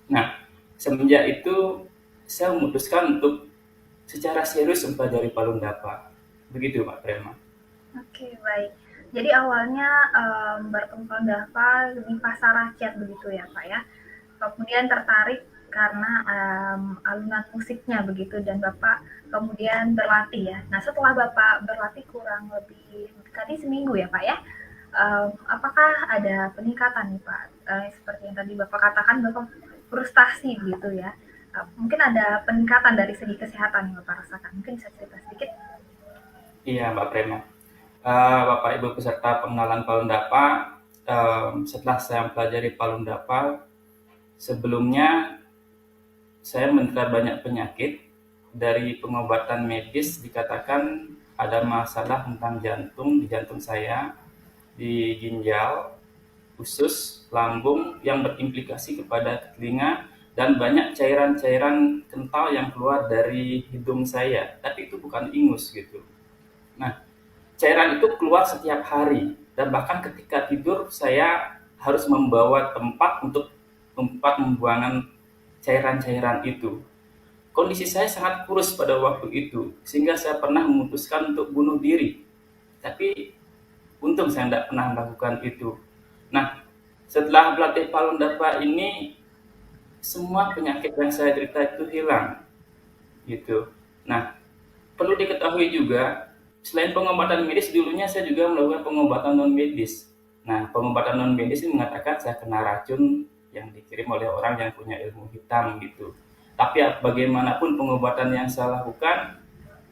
Nah, semenjak itu saya memutuskan untuk secara serius mempelajari Falun Dafa. Begitu Pak Prema. Oke, baik. Jadi awalnya bertemu Falun Dafa di pasar rakyat begitu ya Pak ya. Kemudian tertarik karena alunan musiknya begitu, dan Bapak kemudian berlatih ya. Nah, setelah Bapak berlatih kurang lebih tadi seminggu ya Pak ya. Apakah ada peningkatan nih Pak? Seperti yang tadi Bapak katakan, Bapak frustasi gitu ya. mungkin ada peningkatan dari segi kesehatan yang Bapak rasakan. Mungkin bisa cerita sedikit? Iya, Mbak Prema. Bapak Ibu peserta pengenalan Falun Dafa, setelah saya mempelajari Falun Dafa, sebelumnya saya menderita banyak penyakit. Dari pengobatan medis dikatakan ada masalah tentang jantung di jantung saya, di ginjal, usus, lambung yang berimplikasi kepada telinga dan banyak cairan-cairan kental yang keluar dari hidung saya. Tapi itu bukan ingus gitu. Nah, cairan itu keluar setiap hari dan bahkan ketika tidur saya harus membawa tempat untuk pembuangan cairan-cairan itu. Kondisi saya sangat kurus pada waktu itu, sehingga saya pernah memutuskan untuk bunuh diri. Tapi untung saya tidak pernah melakukan itu. Nah, setelah berlatih Falun Dafa ini, semua penyakit yang saya derita itu hilang. Gitu. Nah, perlu diketahui juga, selain pengobatan medis, dulunya saya juga melakukan pengobatan non-medis. Nah, pengobatan non-medis ini mengatakan saya kena racun yang dikirim oleh orang yang punya ilmu hitam gitu. Tapi bagaimanapun pengobatan yang saya lakukan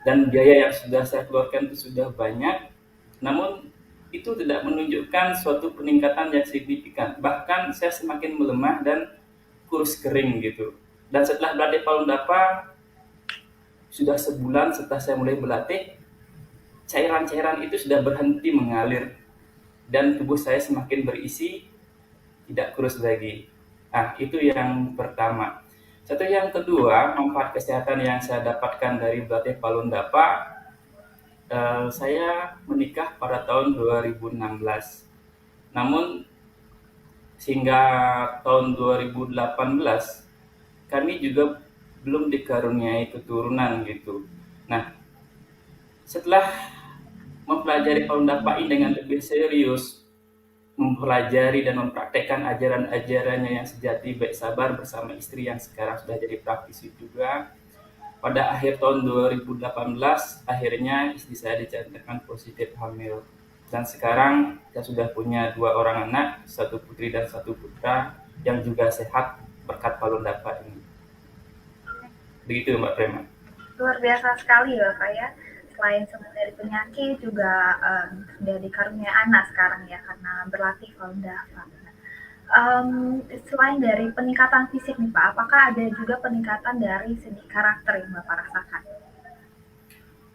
dan biaya yang sudah saya keluarkan itu sudah banyak, namun itu tidak menunjukkan suatu peningkatan yang signifikan. Bahkan saya semakin melemah dan kurus kering gitu. Dan setelah berlatih Falun Dafa, sudah sebulan setelah saya mulai berlatih, cairan-cairan itu sudah berhenti mengalir dan tubuh saya semakin berisi, tidak kurus lagi. Nah, itu yang pertama. Satu yang kedua, manfaat kesehatan yang saya dapatkan dari berlatih Falun Dafa, saya menikah pada tahun 2016. Namun sehingga tahun 2018 kami juga belum dikaruniai keturunan gitu. Nah, setelah mempelajari Falun Dafa ini dengan lebih serius, mempelajari dan mempraktekkan ajaran-ajarannya yang sejati baik sabar bersama istri yang sekarang sudah jadi praktisi juga. Pada akhir tahun 2018 akhirnya istri saya dinyatakan positif hamil. Dan sekarang saya sudah punya 2 orang anak, 1 putri dan 1 putra yang juga sehat berkat Falun Dafa ini. Begitu Mbak Prema. Luar biasa sekali ya Pak ya. Selain sembuh dari penyakit juga sudah dikaruniai anak sekarang ya karena berlatih Falun Dafa. Selain dari peningkatan fisik nih Pak, apakah ada juga peningkatan dari segi karakter yang Bapak rasakan?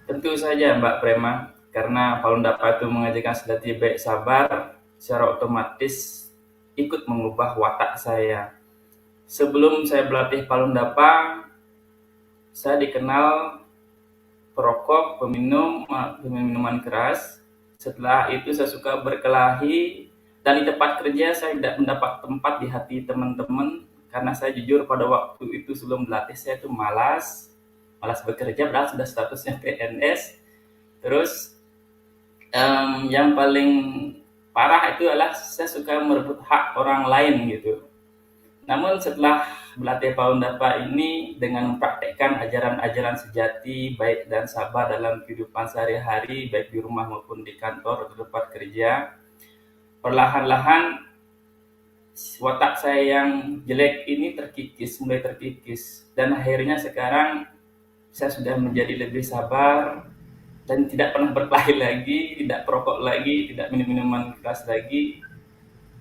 Tentu saja Mbak Prema, karena Falun Dafa itu mengajarkan sejati baik sabar, secara otomatis ikut mengubah watak saya. Sebelum saya berlatih Falun Dafa, saya dikenal perokok, peminum minuman keras. Setelah itu saya suka berkelahi dan di tempat kerja saya tidak mendapat tempat di hati teman-teman karena saya jujur pada waktu itu sebelum berlatih saya itu malas bekerja padahal sudah statusnya PNS. Terus yang paling parah itu adalah saya suka merebut hak orang lain gitu. Namun setelah berlatih Falun Dafa ini dengan mempraktekkan ajaran-ajaran sejati, baik dan sabar dalam kehidupan sehari-hari, baik di rumah maupun di kantor atau tempat kerja, perlahan-lahan watak saya yang jelek ini mulai terkikis. Dan akhirnya sekarang saya sudah menjadi lebih sabar dan tidak pernah berkelahi lagi, tidak perokok lagi, tidak minum minuman keras lagi,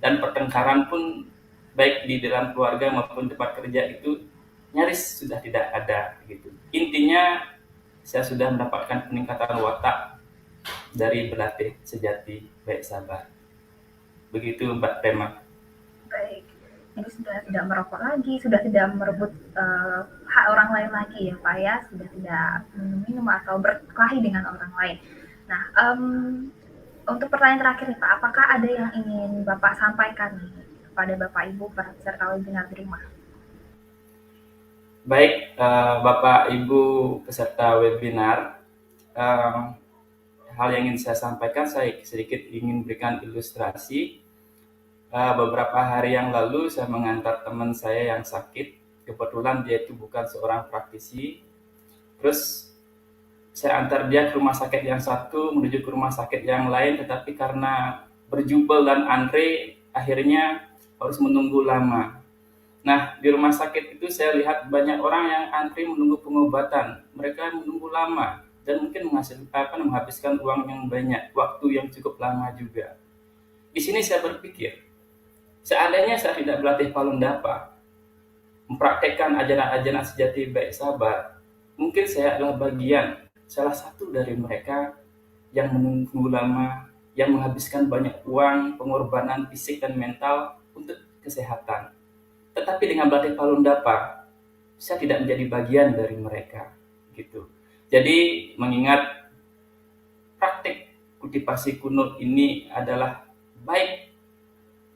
dan pertengkaran pun baik di dalam keluarga maupun tempat kerja itu nyaris sudah tidak ada gitu. Intinya saya sudah mendapatkan peningkatan watak dari berlatih sejati baik sabar. Begitu Mbak Prema. Baik, jadi sudah tidak merokok lagi, sudah tidak merebut hak orang lain lagi ya Pak ya, sudah tidak minum atau berkelahi dengan orang lain. Nah, untuk pertanyaan terakhir nih Pak, apakah ada yang ingin Bapak sampaikan nih kepada Bapak Ibu peserta webinar di rumah? Baik, Bapak Ibu peserta webinar, hal yang ingin saya sampaikan, saya sedikit ingin berikan ilustrasi. Beberapa hari yang lalu saya mengantar teman saya yang sakit, kebetulan dia itu bukan seorang praktisi. Terus saya antar dia ke rumah sakit yang satu menuju ke rumah sakit yang lain, tetapi karena berjubel dan antre, akhirnya harus menunggu lama. Nah, di rumah sakit itu saya lihat banyak orang yang antri menunggu pengobatan. Mereka menunggu lama dan mungkin menghabiskan uang yang banyak, waktu yang cukup lama juga. Di sini saya berpikir, seandainya saya tidak berlatih Falun Dafa, mempraktekkan ajaran-ajaran sejati baik sabar, mungkin saya adalah salah satu dari mereka yang menunggu lama, yang menghabiskan banyak uang, pengorbanan fisik dan mental untuk kesehatan. Tetapi dengan berlatih Falun Dafa, saya tidak menjadi bagian dari mereka, gitu. Jadi mengingat praktik kultivasi kunut ini adalah baik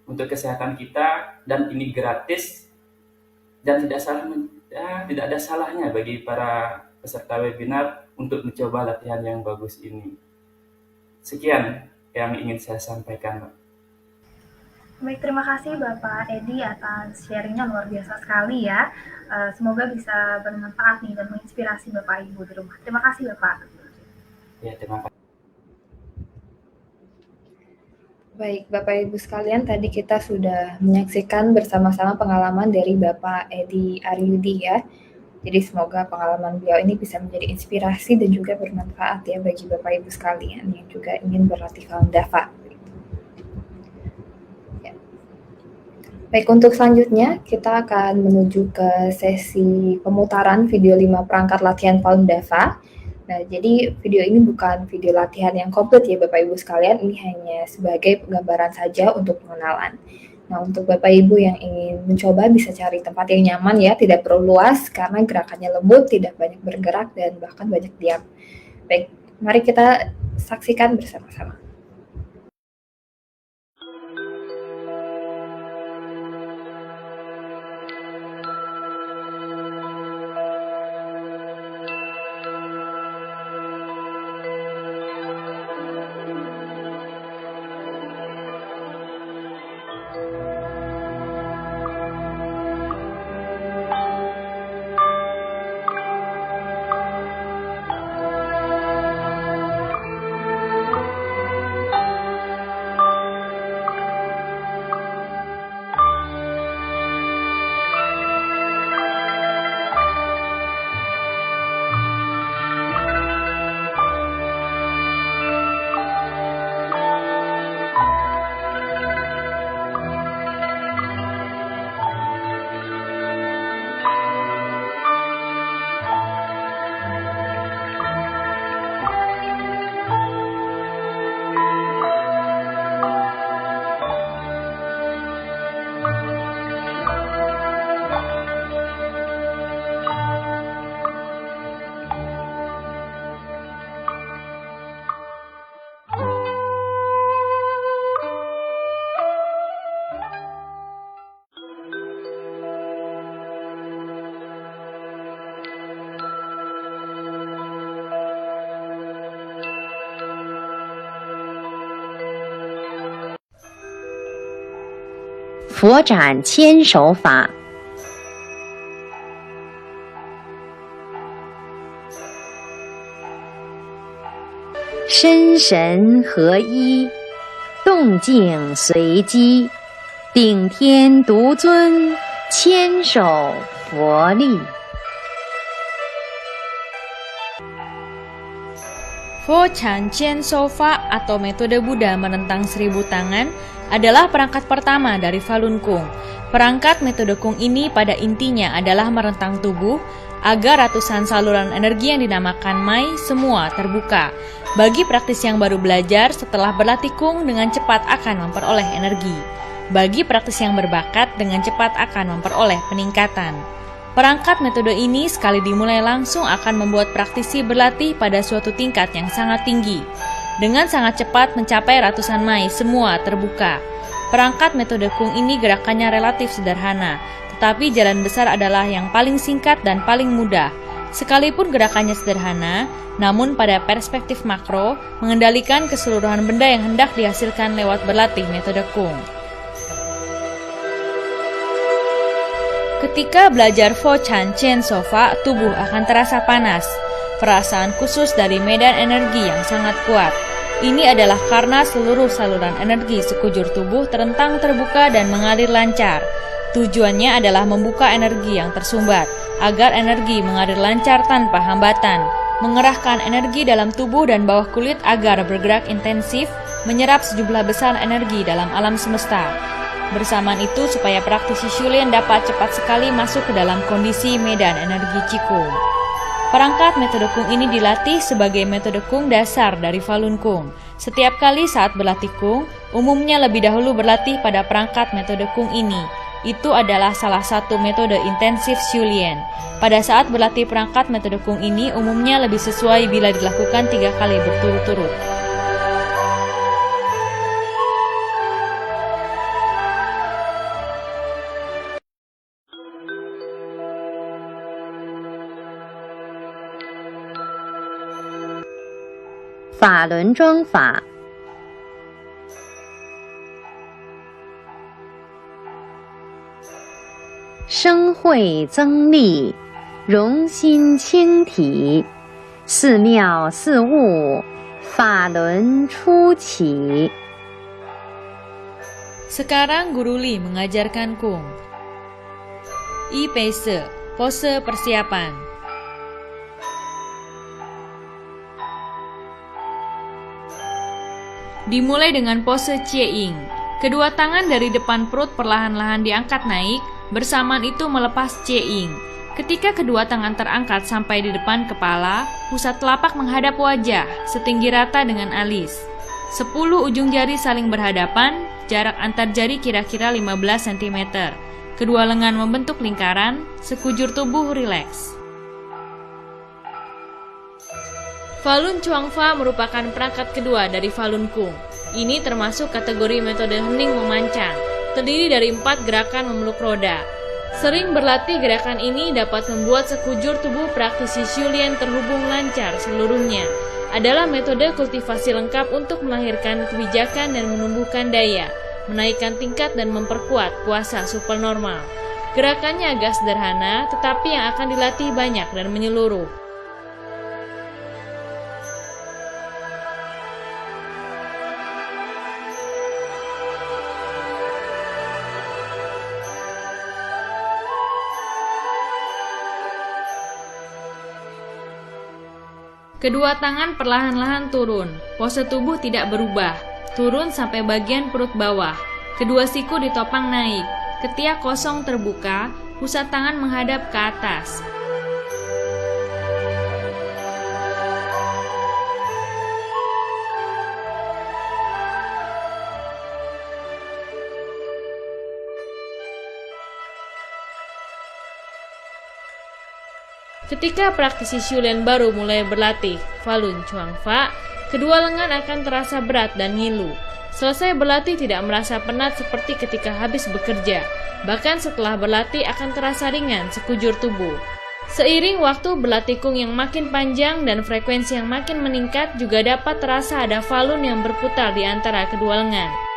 untuk kesehatan kita dan ini gratis dan tidak ada salahnya bagi para peserta webinar untuk mencoba latihan yang bagus ini. Sekian yang ingin saya sampaikan, Mbak. Baik, terima kasih Bapak Edi atas sharingnya, luar biasa sekali ya. Semoga bisa bermanfaat nih dan menginspirasi Bapak Ibu di rumah. Terima kasih Bapak. Ya, terima kasih. Baik, Bapak Ibu sekalian, tadi kita sudah menyaksikan bersama-sama pengalaman dari Bapak Edi Aryudi ya. Jadi semoga pengalaman beliau ini bisa menjadi inspirasi dan juga bermanfaat ya bagi Bapak Ibu sekalian yang juga ingin berlatih Falun Dafa. Baik, untuk selanjutnya kita akan menuju ke sesi pemutaran video 5 perangkat latihan Falun Dafa. Nah, jadi video ini bukan video latihan yang komplit ya Bapak Ibu sekalian, ini hanya sebagai gambaran saja untuk pengenalan. Nah, untuk Bapak Ibu yang ingin mencoba bisa cari tempat yang nyaman ya, tidak perlu luas karena gerakannya lembut, tidak banyak bergerak dan bahkan banyak diam. Baik, mari kita saksikan bersama-sama.佛展千手法。身神合一，动静随机，顶天独尊，千手佛力。Fo Chan Chen Sofa atau metode Buddha menentang 1000 tangan adalah perangkat pertama dari Falun Gong. Perangkat metode Kung ini pada intinya adalah merentang tubuh agar ratusan saluran energi yang dinamakan Mai semua terbuka. Bagi praktis yang baru belajar, setelah berlatih Kung dengan cepat akan memperoleh energi. Bagi praktis yang berbakat, dengan cepat akan memperoleh peningkatan. Perangkat metode ini sekali dimulai langsung akan membuat praktisi berlatih pada suatu tingkat yang sangat tinggi. Dengan sangat cepat mencapai ratusan Mai semua terbuka. Perangkat metode Kung ini gerakannya relatif sederhana, tetapi jalan besar adalah yang paling singkat dan paling mudah. Sekalipun gerakannya sederhana, namun pada perspektif makro, mengendalikan keseluruhan benda yang hendak dihasilkan lewat berlatih metode Kung. Ketika belajar Fo Chan Chen Sofa, tubuh akan terasa panas. Perasaan khusus dari medan energi yang sangat kuat. Ini adalah karena seluruh saluran energi sekujur tubuh terentang terbuka dan mengalir lancar. Tujuannya adalah membuka energi yang tersumbat, agar energi mengalir lancar tanpa hambatan, mengerahkan energi dalam tubuh dan bawah kulit agar bergerak intensif, menyerap sejumlah besar energi dalam alam semesta. Bersamaan itu supaya praktisi Shulian dapat cepat sekali masuk ke dalam kondisi medan energi Qigong. Perangkat metode Kung ini dilatih sebagai metode Kung dasar dari Falun Kung. Setiap kali saat berlatih Kung, umumnya lebih dahulu berlatih pada perangkat metode Kung ini. Itu adalah salah satu metode intensif Shulian. Pada saat berlatih perangkat metode Kung ini, umumnya lebih sesuai bila dilakukan 3 kali berturut-turut. Fa Lun Zhuang Fa. Sheng hui增力，容心清体，四妙四物，法轮初起。 Sekarang Guru Li mengajarkan Kung. I Paise, pose persiapan. Dimulai dengan pose Cie-ing. Kedua tangan dari depan perut perlahan-lahan diangkat naik, bersamaan itu melepas Cie-ing. Ketika kedua tangan terangkat sampai di depan kepala, pusat telapak menghadap wajah, setinggi rata dengan alis. 10 ujung jari saling berhadapan, jarak antar jari kira-kira 15 cm. Kedua lengan membentuk lingkaran, sekujur tubuh rileks. Falun Chuang Fa merupakan perangkat kedua dari Falun Kung. Ini termasuk kategori metode hening memancang, terdiri dari 4 gerakan memeluk roda. Sering berlatih gerakan ini dapat membuat sekujur tubuh praktisi Shulian terhubung lancar seluruhnya. Adalah metode kultivasi lengkap untuk melahirkan kebijakan dan menumbuhkan daya, menaikkan tingkat dan memperkuat kuasa supernormal. Gerakannya agak sederhana, tetapi yang akan dilatih banyak dan menyeluruh. Kedua tangan perlahan-lahan turun, pose tubuh tidak berubah, turun sampai bagian perut bawah. Kedua siku ditopang naik, ketiak kosong terbuka, pusat tangan menghadap ke atas. Ketika praktisi Shulian baru mulai berlatih Falun Chuang Fa, kedua lengan akan terasa berat dan ngilu. Selesai berlatih tidak merasa penat seperti ketika habis bekerja. Bahkan setelah berlatih akan terasa ringan sekujur tubuh. Seiring waktu berlatih Kung yang makin panjang dan frekuensi yang makin meningkat, juga dapat terasa ada Falun yang berputar di antara kedua lengan.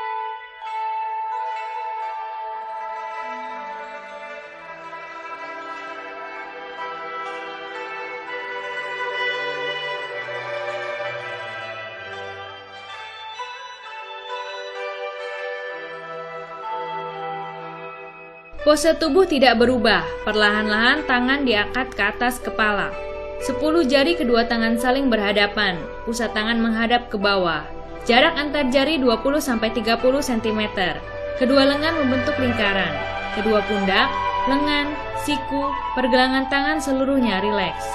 Pose tubuh tidak berubah, perlahan-lahan tangan diangkat ke atas kepala. 10 jari kedua tangan saling berhadapan, pusat tangan menghadap ke bawah. Jarak antar jari 20-30 cm. Kedua lengan membentuk lingkaran. Kedua pundak, lengan, siku, pergelangan tangan seluruhnya rileks.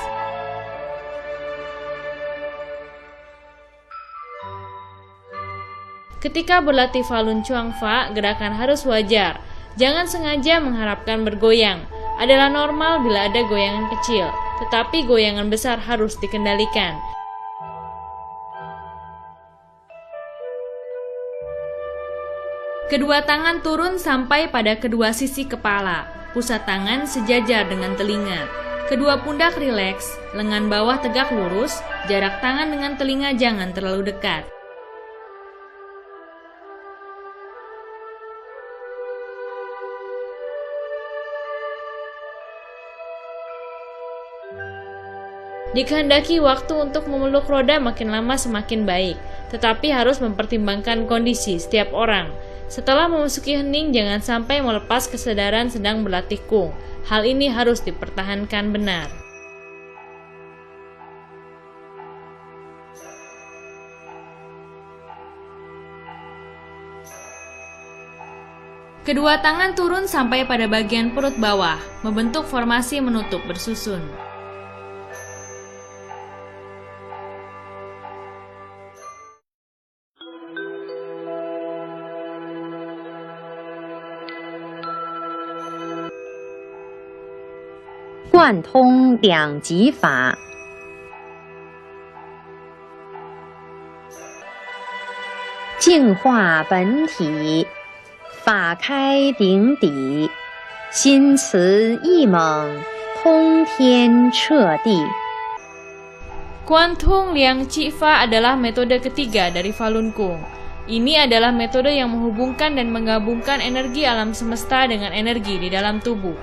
Ketika berlatih Falun Chuang Fa, gerakan harus wajar. Jangan sengaja mengharapkan bergoyang. Adalah normal bila ada goyangan kecil, tetapi goyangan besar harus dikendalikan. Kedua tangan turun sampai pada kedua sisi kepala. Pusat tangan sejajar dengan telinga. Kedua pundak rileks, lengan bawah tegak lurus, jarak tangan dengan telinga jangan terlalu dekat. Dikehendaki waktu untuk memeluk roda makin lama semakin baik, tetapi harus mempertimbangkan kondisi setiap orang. Setelah memasuki hening, jangan sampai melepas kesadaran sedang berlatih kung. Hal ini harus dipertahankan benar. Kedua tangan turun sampai pada bagian perut bawah, membentuk formasi menutup bersusun. Guan tong liang ji fa. Jing hua本体，法开顶底，心慈意猛，通天彻地。 Kuantung Liang Chi Fa adalah metode ketiga dari Falun Gong. Ini adalah metode yang menghubungkan dan menggabungkan energi alam semesta dengan energi di dalam tubuh.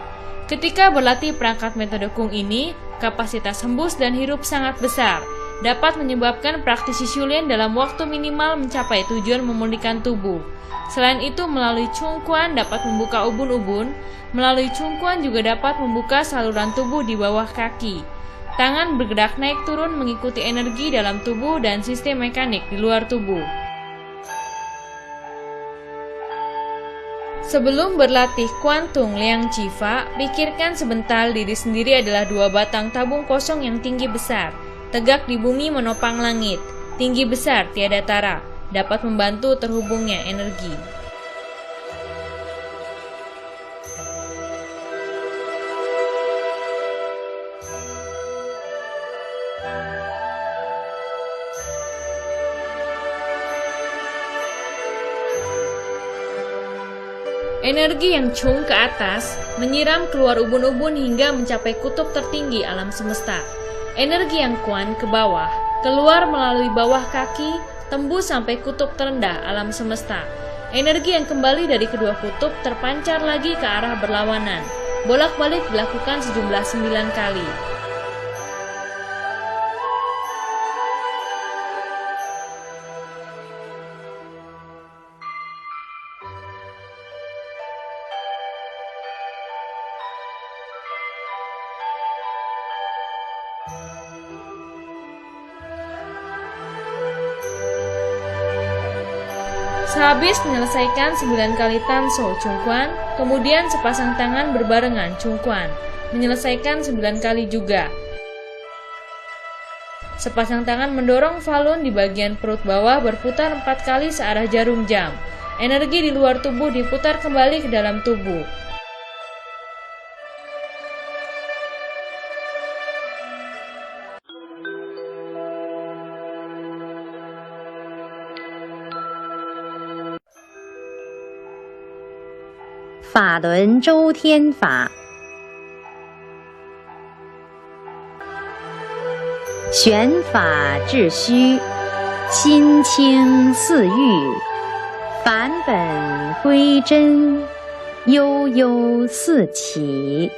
Ketika berlatih perangkat metode Kung ini, kapasitas hembus dan hirup sangat besar, dapat menyebabkan praktisi Shulin dalam waktu minimal mencapai tujuan memulihkan tubuh. Selain itu, melalui Chung Quan dapat membuka ubun-ubun, melalui Chung Quan juga dapat membuka saluran tubuh di bawah kaki. Tangan bergerak naik turun mengikuti energi dalam tubuh dan sistem mekanik di luar tubuh. Sebelum berlatih Kuantung Liang Chi Fa, pikirkan sebentar diri sendiri adalah dua batang tabung kosong yang tinggi besar, tegak di bumi menopang langit, tinggi besar tiada tara, dapat membantu terhubungnya energi. Energi yang Chung ke atas menyiram keluar ubun-ubun hingga mencapai kutub tertinggi alam semesta. Energi yang Quan ke bawah, keluar melalui bawah kaki, tembus sampai kutub terendah alam semesta. Energi yang kembali dari kedua kutub terpancar lagi ke arah berlawanan. Bolak-balik dilakukan sejumlah 9 kali. Sehabis menyelesaikan 9 kali Tanso Chung Quan, kemudian sepasang tangan berbarengan Chung Quan, menyelesaikan 9 kali juga. Sepasang tangan mendorong Falun di bagian perut bawah berputar 4 kali searah jarum jam. Energi di luar tubuh diputar kembali ke dalam tubuh. Fa Lun Zhou Tian Fa. 玄法致虚，心清似玉，返本归真，悠悠似起。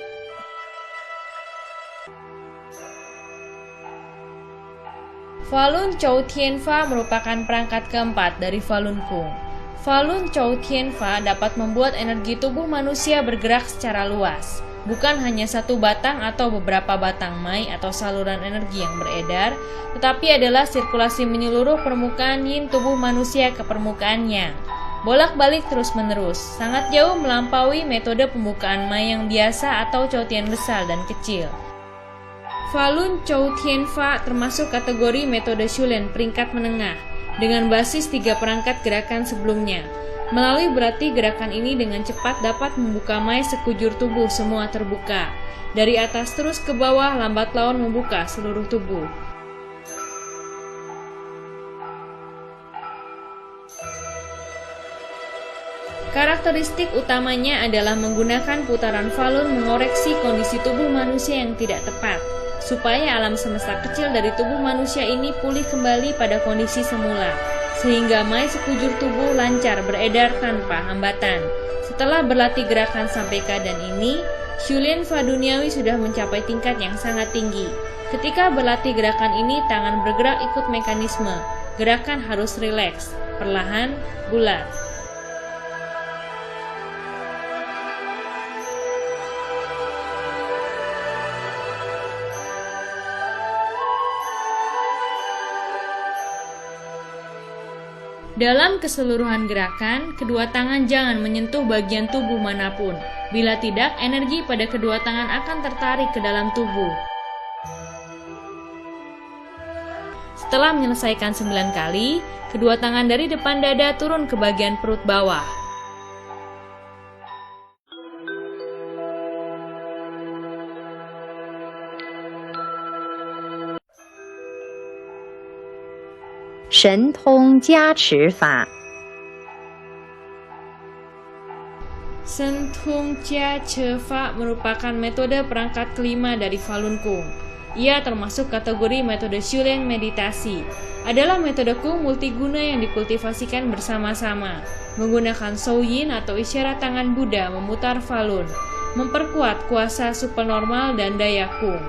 Falun Chou Tien Fa merupakan perangkat keempat dari Falun Gong. Falun Chou Tien Fa dapat membuat energi tubuh manusia bergerak secara luas, bukan hanya satu batang atau beberapa batang mai atau saluran energi yang beredar, tetapi adalah sirkulasi menyeluruh permukaan yin tubuh manusia ke permukaan yang. Bolak-balik terus-menerus, sangat jauh melampaui metode pembukaan mai yang biasa atau Chou Tien besar dan kecil. Falun Chou Tien Fa termasuk kategori metode Shulin peringkat menengah, dengan basis 3 perangkat gerakan sebelumnya. Melalui berarti gerakan ini dengan cepat dapat membuka mai sekujur tubuh semua terbuka. Dari atas terus ke bawah lambat laun membuka seluruh tubuh. Karakteristik utamanya adalah menggunakan putaran Falun mengoreksi kondisi tubuh manusia yang tidak tepat, supaya alam semesta kecil dari tubuh manusia ini pulih kembali pada kondisi semula, sehingga mai sekujur tubuh lancar beredar tanpa hambatan. Setelah berlatih gerakan sampai keadaan ini, Shulin Fa duniawi sudah mencapai tingkat yang sangat tinggi. Ketika berlatih gerakan ini, tangan bergerak ikut mekanisme. Gerakan harus rileks, perlahan, bulat. Dalam keseluruhan gerakan, kedua tangan jangan menyentuh bagian tubuh manapun. Bila tidak, energi pada kedua tangan akan tertarik ke dalam tubuh. Setelah menyelesaikan 9 kali, kedua tangan dari depan dada turun ke bagian perut bawah. Shen Tong Jia Chi Fa. Shen Tong Jia Chi Fa merupakan metode perangkat kelima dari Falun Gong. Ia termasuk kategori metode Shulian meditasi. Adalah metode Kung multiguna yang dikultivasikan bersama-sama, menggunakan Shouyin atau isyarat tangan Buddha memutar Falun, memperkuat kuasa supernormal dan daya Kung.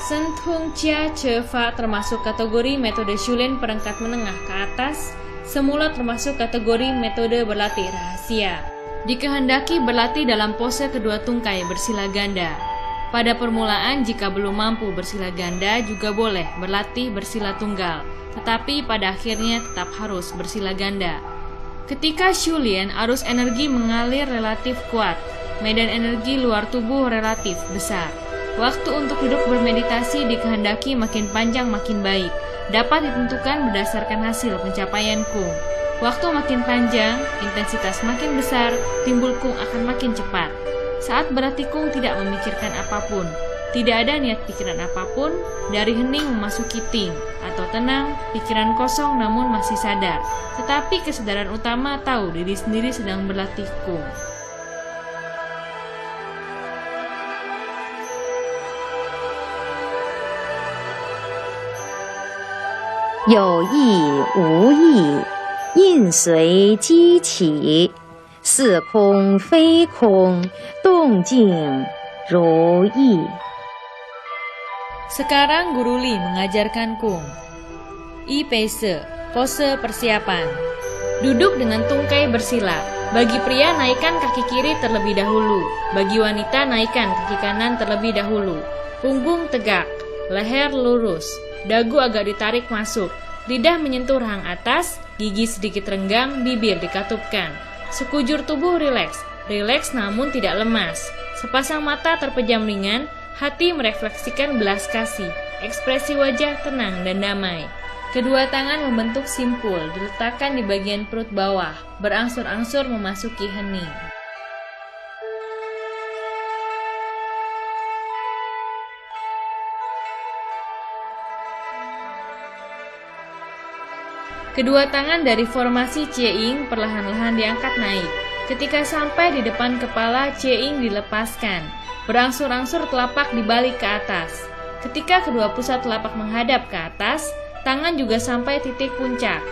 Shen Tong Jia Chi Fa termasuk kategori metode Shulian perangkat menengah ke atas, semula termasuk kategori metode berlatih rahasia. Dikehendaki berlatih dalam pose kedua tungkai bersila ganda. Pada permulaan jika belum mampu bersila ganda juga boleh berlatih bersila tunggal, tetapi pada akhirnya tetap harus bersila ganda. Ketika Shulian, arus energi mengalir relatif kuat, medan energi luar tubuh relatif besar. Waktu untuk duduk bermeditasi dikehendaki makin panjang makin baik, dapat ditentukan berdasarkan hasil pencapaian Kung. Waktu makin panjang, intensitas makin besar, timbul Kung akan makin cepat. Saat berlatih Kung tidak memikirkan apapun, tidak ada niat pikiran apapun, dari hening memasuki ting, atau tenang, pikiran kosong namun masih sadar. Tetapi kesadaran utama tahu diri sendiri sedang berlatih Kung. 有意无意，印随机起，似空非空，动静如意。 Sekarang Guru Li mengajarkan Kung. I Paise, pose persiapan. Duduk dengan tungkai bersila. Bagi pria naikkan kaki kiri terlebih dahulu. Bagi wanita naikkan kaki kanan terlebih dahulu. Punggung tegak, leher lurus, dagu agak ditarik masuk, lidah menyentuh rahang atas, gigi sedikit renggang, bibir dikatupkan. Sekujur tubuh rileks, rileks namun tidak lemas. Sepasang mata terpejam ringan, hati merefleksikan belas kasih, ekspresi wajah tenang dan damai. Kedua tangan membentuk simpul, diletakkan di bagian perut bawah, berangsur-angsur memasuki hening. Kedua tangan dari formasi Cie-ing perlahan-lahan diangkat naik. Ketika sampai di depan kepala, Cie-ing dilepaskan. Berangsur-angsur telapak dibalik ke atas. Ketika kedua pusat telapak menghadap ke atas, tangan juga sampai titik puncak.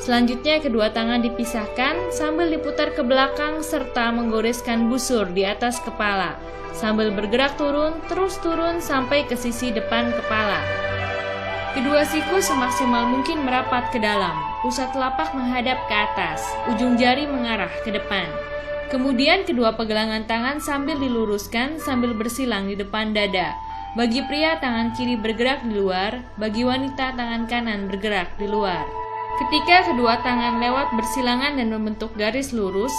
Selanjutnya kedua tangan dipisahkan sambil diputar ke belakang serta menggoreskan busur di atas kepala. Sambil bergerak turun, terus turun sampai ke sisi depan kepala. Kedua siku semaksimal mungkin merapat ke dalam, pusat telapak menghadap ke atas, ujung jari mengarah ke depan. Kemudian kedua pegangan tangan sambil diluruskan sambil bersilang di depan dada. Bagi pria tangan kiri bergerak di luar, bagi wanita tangan kanan bergerak di luar. Ketika kedua tangan lewat bersilangan dan membentuk garis lurus,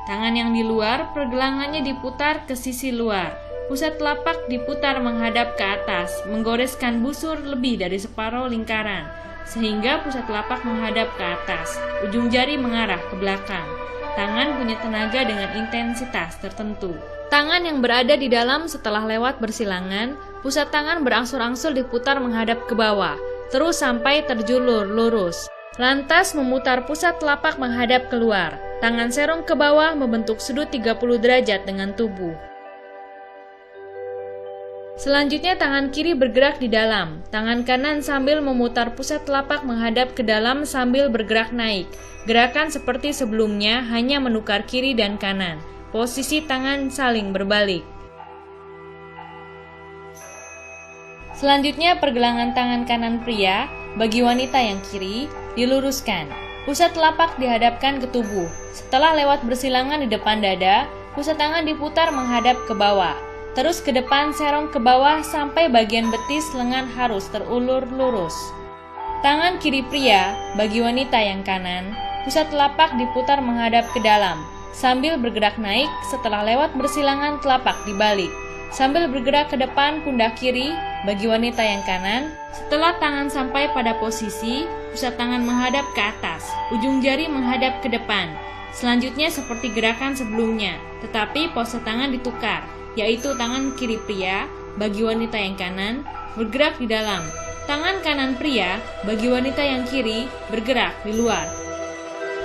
tangan yang di luar pergelangannya diputar ke sisi luar. Pusat telapak diputar menghadap ke atas, menggoreskan busur lebih dari separuh lingkaran, sehingga pusat telapak menghadap ke atas, ujung jari mengarah ke belakang. Tangan punya tenaga dengan intensitas tertentu. Tangan yang berada di dalam setelah lewat bersilangan, pusat tangan berangsur-angsur diputar menghadap ke bawah, terus sampai terjulur lurus. Lantas memutar pusat telapak menghadap keluar. Tangan serong ke bawah membentuk sudut 30 derajat dengan tubuh. Selanjutnya tangan kiri bergerak di dalam, tangan kanan sambil memutar pusat telapak menghadap ke dalam sambil bergerak naik. Gerakan seperti sebelumnya hanya menukar kiri dan kanan. Posisi tangan saling berbalik. Selanjutnya pergelangan tangan kanan pria, bagi wanita yang kiri, diluruskan. Pusat telapak dihadapkan ke tubuh. Setelah lewat bersilangan di depan dada, pusat tangan diputar menghadap ke bawah. terus ke depan serong ke bawah sampai bagian betis lengan harus terulur lurus. Tangan kiri pria bagi wanita yang kanan, pusat telapak diputar menghadap ke dalam, sambil bergerak naik setelah lewat bersilangan telapak dibalik. Sambil bergerak ke depan pundak kiri bagi wanita yang kanan, setelah tangan sampai pada posisi, pusat tangan menghadap ke atas, ujung jari menghadap ke depan. Selanjutnya seperti gerakan sebelumnya, tetapi pose tangan ditukar, yaitu tangan kiri pria bagi wanita yang kanan bergerak di dalam, tangan kanan pria bagi wanita yang kiri bergerak di luar.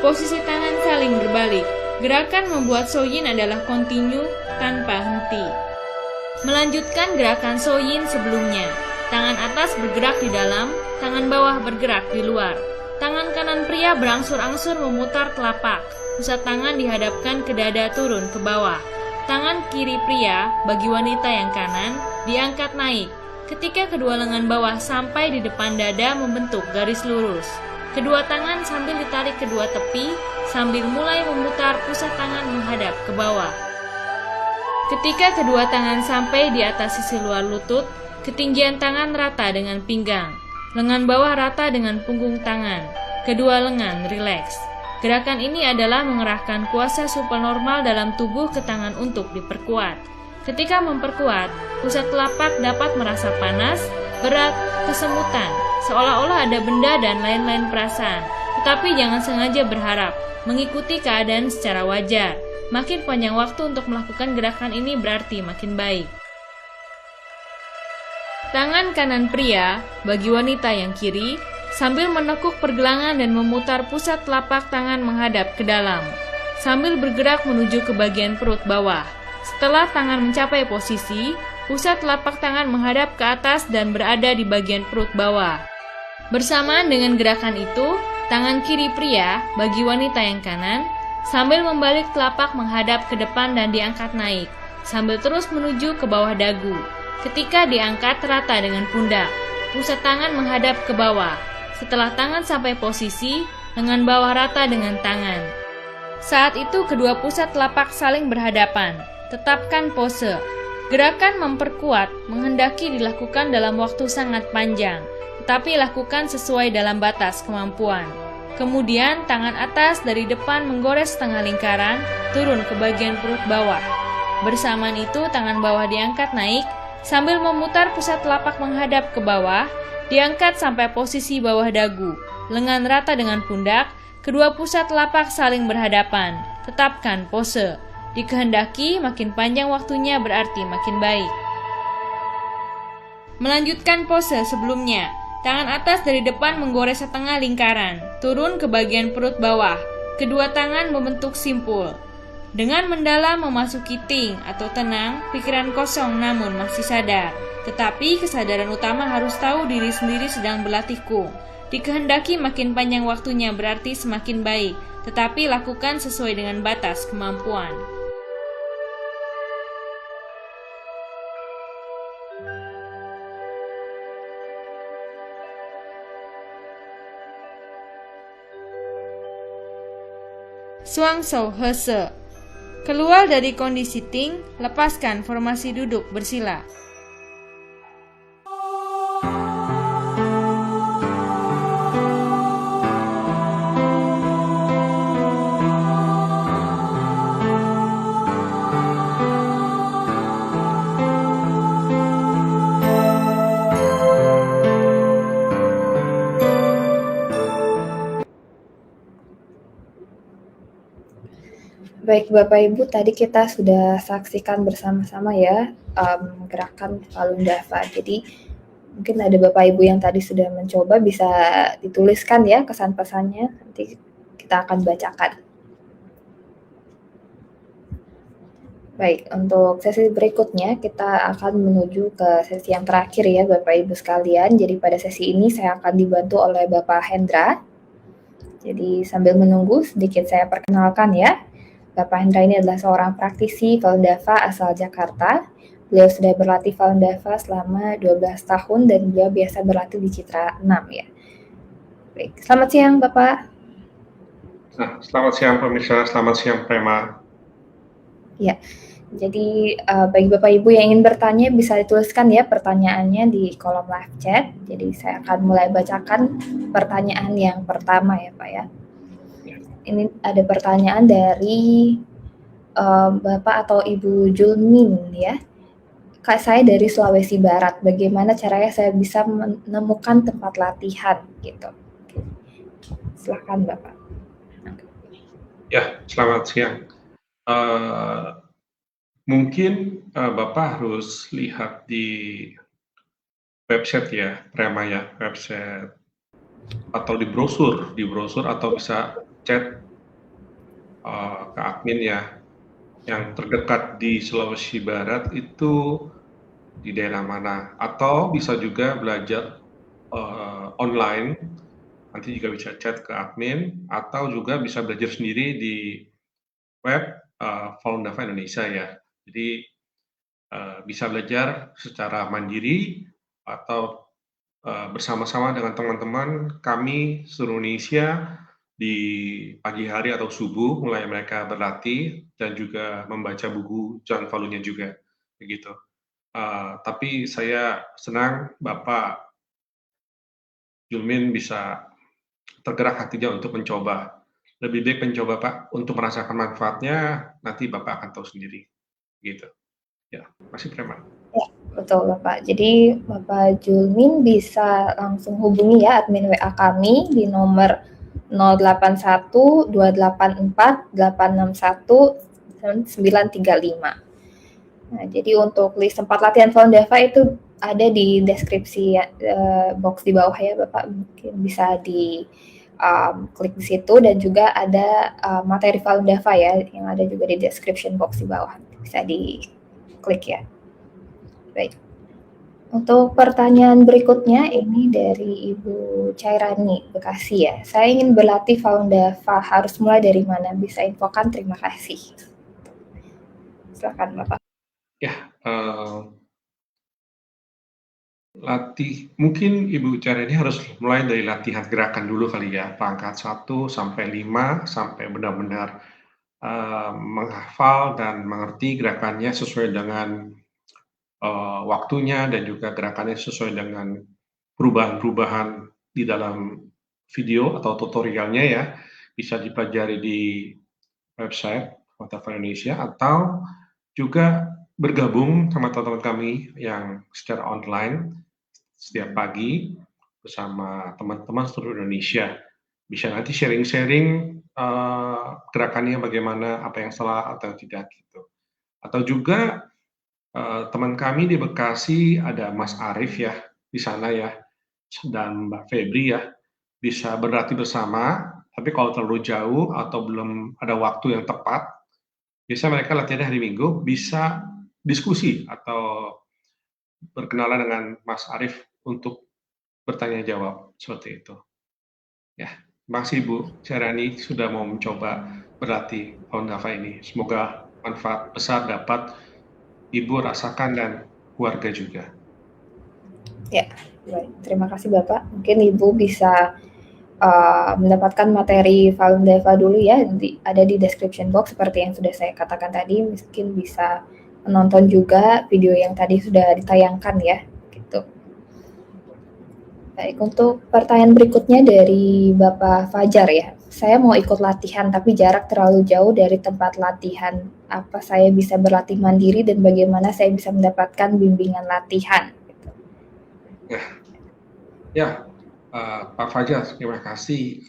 Posisi tangan saling berbalik. Gerakan membuat Soyin adalah kontinu tanpa henti. Melanjutkan gerakan Soyin sebelumnya, tangan atas bergerak di dalam, tangan bawah bergerak di luar. Tangan kanan pria berangsur-angsur memutar telapak, pusat tangan dihadapkan ke dada turun ke bawah. Tangan kiri pria bagi wanita yang kanan diangkat naik, ketika kedua lengan bawah sampai di depan dada membentuk garis lurus. Kedua tangan sambil ditarik kedua tepi, sambil mulai memutar pusat tangan menghadap ke bawah. Ketika kedua tangan sampai di atas sisi luar lutut, ketinggian tangan rata dengan pinggang, lengan bawah rata dengan punggung tangan, kedua lengan rileks. Gerakan ini adalah mengerahkan kuasa supranormal dalam tubuh ke tangan untuk diperkuat. Ketika memperkuat, pusat telapak dapat merasa panas, berat, kesemutan, seolah-olah ada benda dan lain-lain perasaan. Tetapi jangan sengaja berharap, mengikuti keadaan secara wajar. Makin panjang waktu untuk melakukan gerakan ini berarti makin baik. Tangan kanan pria bagi wanita yang kiri sambil menekuk pergelangan dan memutar pusat telapak tangan menghadap ke dalam, sambil bergerak menuju ke bagian perut bawah. Setelah tangan mencapai posisi, pusat telapak tangan menghadap ke atas dan berada di bagian perut bawah. Bersamaan dengan gerakan itu, tangan kiri pria bagi wanita yang kanan sambil membalik telapak menghadap ke depan dan diangkat naik, sambil terus menuju ke bawah dagu. Ketika diangkat rata dengan pundak, pusat tangan menghadap ke bawah. Setelah tangan sampai posisi, lengan bawah rata dengan tangan. Saat itu kedua pusat telapak saling berhadapan. Tetapkan pose. Gerakan memperkuat menghendaki dilakukan dalam waktu sangat panjang, tetapi lakukan sesuai dalam batas kemampuan. Kemudian tangan atas dari depan menggores setengah lingkaran, turun ke bagian perut bawah. Bersamaan itu tangan bawah diangkat naik, sambil memutar pusat telapak menghadap ke bawah, diangkat sampai posisi bawah dagu, lengan rata dengan pundak, kedua pusat telapak saling berhadapan. Tetapkan pose. Dikehendaki makin panjang waktunya berarti makin baik. Melanjutkan pose sebelumnya. Tangan atas dari depan menggores setengah lingkaran, turun ke bagian perut bawah. Kedua tangan membentuk simpul. Dengan mendalam memasuki ting atau tenang, pikiran kosong namun masih sadar. Tetapi kesadaran utama harus tahu diri sendiri sedang berlatih kung. Dikehendaki makin panjang waktunya berarti semakin baik, tetapi lakukan sesuai dengan batas kemampuan. Suangso Hese. Keluar dari kondisi ting, lepaskan formasi duduk bersila. Baik Bapak Ibu, tadi kita sudah saksikan bersama-sama ya gerakan Falun Dafa. Jadi mungkin ada Bapak Ibu yang tadi sudah mencoba, bisa dituliskan ya kesan pesannya, nanti kita akan bacakan. Baik, untuk sesi berikutnya kita akan menuju ke sesi yang terakhir ya Bapak Ibu sekalian. Jadi pada sesi ini saya akan dibantu oleh Bapak Hendra. Jadi sambil menunggu sedikit saya perkenalkan ya. Bapak Hendra ini adalah seorang praktisi Falun Dafa asal Jakarta. Beliau sudah berlatih Falun Dafa selama 12 tahun dan beliau biasa berlatih di Citra 6 ya. Baik, selamat siang Bapak. Nah, selamat siang pemirsa, selamat siang Prema. Ya, Jadi bagi Bapak Ibu yang ingin bertanya bisa dituliskan ya pertanyaannya di kolom live chat. Jadi saya akan mulai bacakan pertanyaan yang pertama ya Pak ya. Ini ada pertanyaan dari Bapak atau Ibu Julmin ya. Kak, saya dari Sulawesi Barat. Bagaimana caranya saya bisa menemukan tempat latihan gitu? Silakan Bapak. Ya, selamat siang. Mungkin Bapak harus lihat di website ya, Prema ya, website atau di brosur atau bisa chat ke admin ya, yang terdekat di Sulawesi Barat itu di daerah mana, atau bisa juga belajar online, nanti juga bisa chat ke admin, atau juga bisa belajar sendiri di web Falun Dafa Indonesia ya. Jadi bisa belajar secara mandiri atau bersama-sama dengan teman-teman kami seluruh Indonesia di pagi hari atau subuh mulai mereka berlatih dan juga membaca buku Jalan Falunnya juga begitu. Tapi saya senang Bapak Julmin bisa tergerak hatinya untuk mencoba. Lebih baik mencoba Pak untuk merasakan manfaatnya, nanti Bapak akan tahu sendiri gitu. Ya, masih Preman. Ya, betul Bapak. Jadi Bapak Julmin bisa langsung hubungi ya admin WA kami di nomor 081 284 861 935. Nah, jadi untuk list tempat latihan Falun Dafa itu ada di deskripsi box di bawah ya Bapak, mungkin bisa di klik di situ, dan juga ada materi Falun Dafa ya yang ada juga di description box di bawah, bisa diklik ya. Baik. Untuk pertanyaan berikutnya ini dari Ibu Cairani, Bekasi ya. Saya ingin berlatih Falun Dafa, harus mulai dari mana? Bisa infokan, terima kasih. Silakan Bapak. Ya, mungkin Ibu Cairani harus mulai dari latihan gerakan dulu kali ya, pangkat 1 sampai 5 sampai benar-benar menghafal dan mengerti gerakannya sesuai dengan waktunya, dan juga gerakannya sesuai dengan perubahan-perubahan di dalam video atau tutorialnya ya. Bisa dipelajari di website Falun Dafa Indonesia, atau juga bergabung sama teman-teman kami yang secara online setiap pagi bersama teman-teman seluruh Indonesia. Bisa nanti sharing-sharing gerakannya bagaimana, apa yang salah atau tidak gitu. Atau juga teman kami di Bekasi ada Mas Arief ya di sana ya, dan Mbak Febri ya, bisa berlatih bersama. Tapi kalau terlalu jauh atau belum ada waktu yang tepat, biasanya mereka latihan hari Minggu, bisa diskusi atau berkenalan dengan Mas Arief untuk bertanya jawab seperti itu. Ya, terima kasih Bu Cairani sudah mau mencoba berlatih Falun Dafa ini. Semoga manfaat besar dapat Ibu rasakan dan keluarga juga. Ya, baik. Terima kasih Bapak. Mungkin Ibu bisa mendapatkan materi Falun Dafa dulu ya, ada di description box seperti yang sudah saya katakan tadi. Mungkin bisa menonton juga video yang tadi sudah ditayangkan ya, gitu. Baik, untuk pertanyaan berikutnya dari Bapak Fajar ya. Saya mau ikut latihan tapi jarak terlalu jauh dari tempat latihan. Apa saya bisa berlatih mandiri dan bagaimana saya bisa mendapatkan bimbingan latihan? Ya, Pak Fajar, terima kasih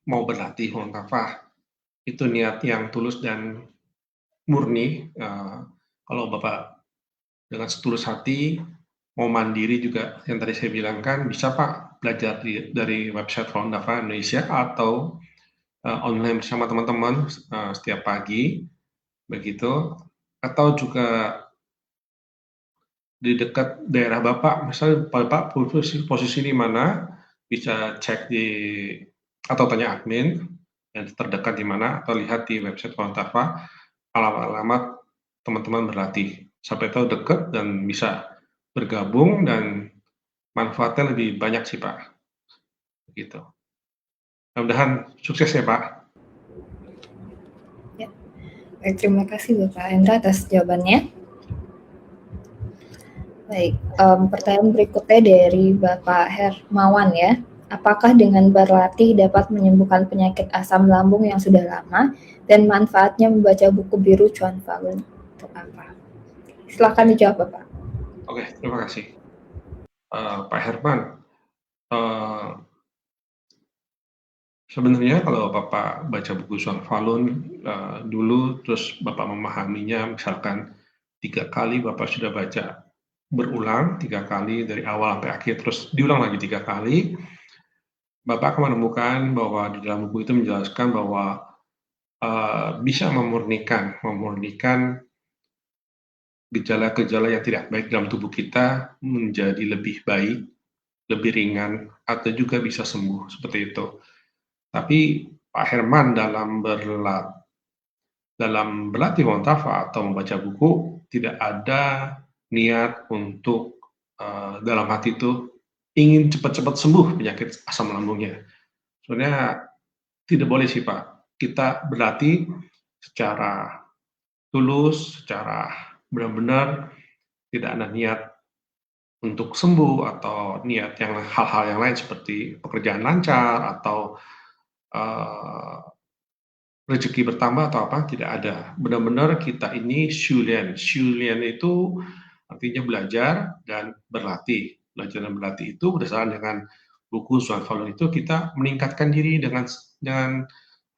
mau berlatih Falun Dafa. Itu niat yang tulus dan murni. Kalau Bapak dengan setulus hati mau mandiri juga, yang tadi saya bilang kan, bisa Pak belajar dari website Falun Dafa Indonesia atau online bersama teman-teman setiap pagi, begitu. Atau juga di dekat daerah Bapak, misalnya Bapak posisi di mana, bisa cek atau tanya admin yang terdekat di mana, atau lihat di website Falun Dafa alamat teman-teman berlatih. Sampai tahu dekat dan bisa bergabung, dan manfaatnya lebih banyak sih Pak. Begitu. Mudah-mudahan sukses ya Pak. Ya. Baik, terima kasih Bapak Hendra atas jawabannya. Baik, pertanyaan berikutnya dari Bapak Hermawan ya. Apakah dengan berlatih dapat menyembuhkan penyakit asam lambung yang sudah lama dan manfaatnya membaca buku biru Chuan Falun itu apa? Silakan dijawab Bapak. Oke, terima kasih. Pak Herman, sebenarnya kalau Bapak baca buku Chuan Falun dulu, terus Bapak memahaminya, misalkan 3 kali Bapak sudah baca berulang 3 kali dari awal sampai akhir, terus diulang lagi 3 kali, Bapak akan menemukan bahwa di dalam buku itu menjelaskan bahwa bisa memurnikan gejala-gejala yang tidak baik dalam tubuh kita menjadi lebih baik, lebih ringan, atau juga bisa sembuh, seperti itu. Tapi Pak Herman dalam berlatih Montafa atau membaca buku, tidak ada niat untuk dalam hati itu ingin cepat-cepat sembuh penyakit asam lambungnya. Sebenarnya tidak boleh sih Pak, kita berlatih secara tulus, secara benar-benar tidak ada niat untuk sembuh atau niat yang hal-hal yang lain seperti pekerjaan lancar atau rezeki bertambah atau apa, tidak ada. Benar-benar kita ini Shulian. Shulian itu artinya belajar dan berlatih. Belajar dan berlatih itu berdasarkan dengan buku Chuan Falun itu kita meningkatkan diri dengan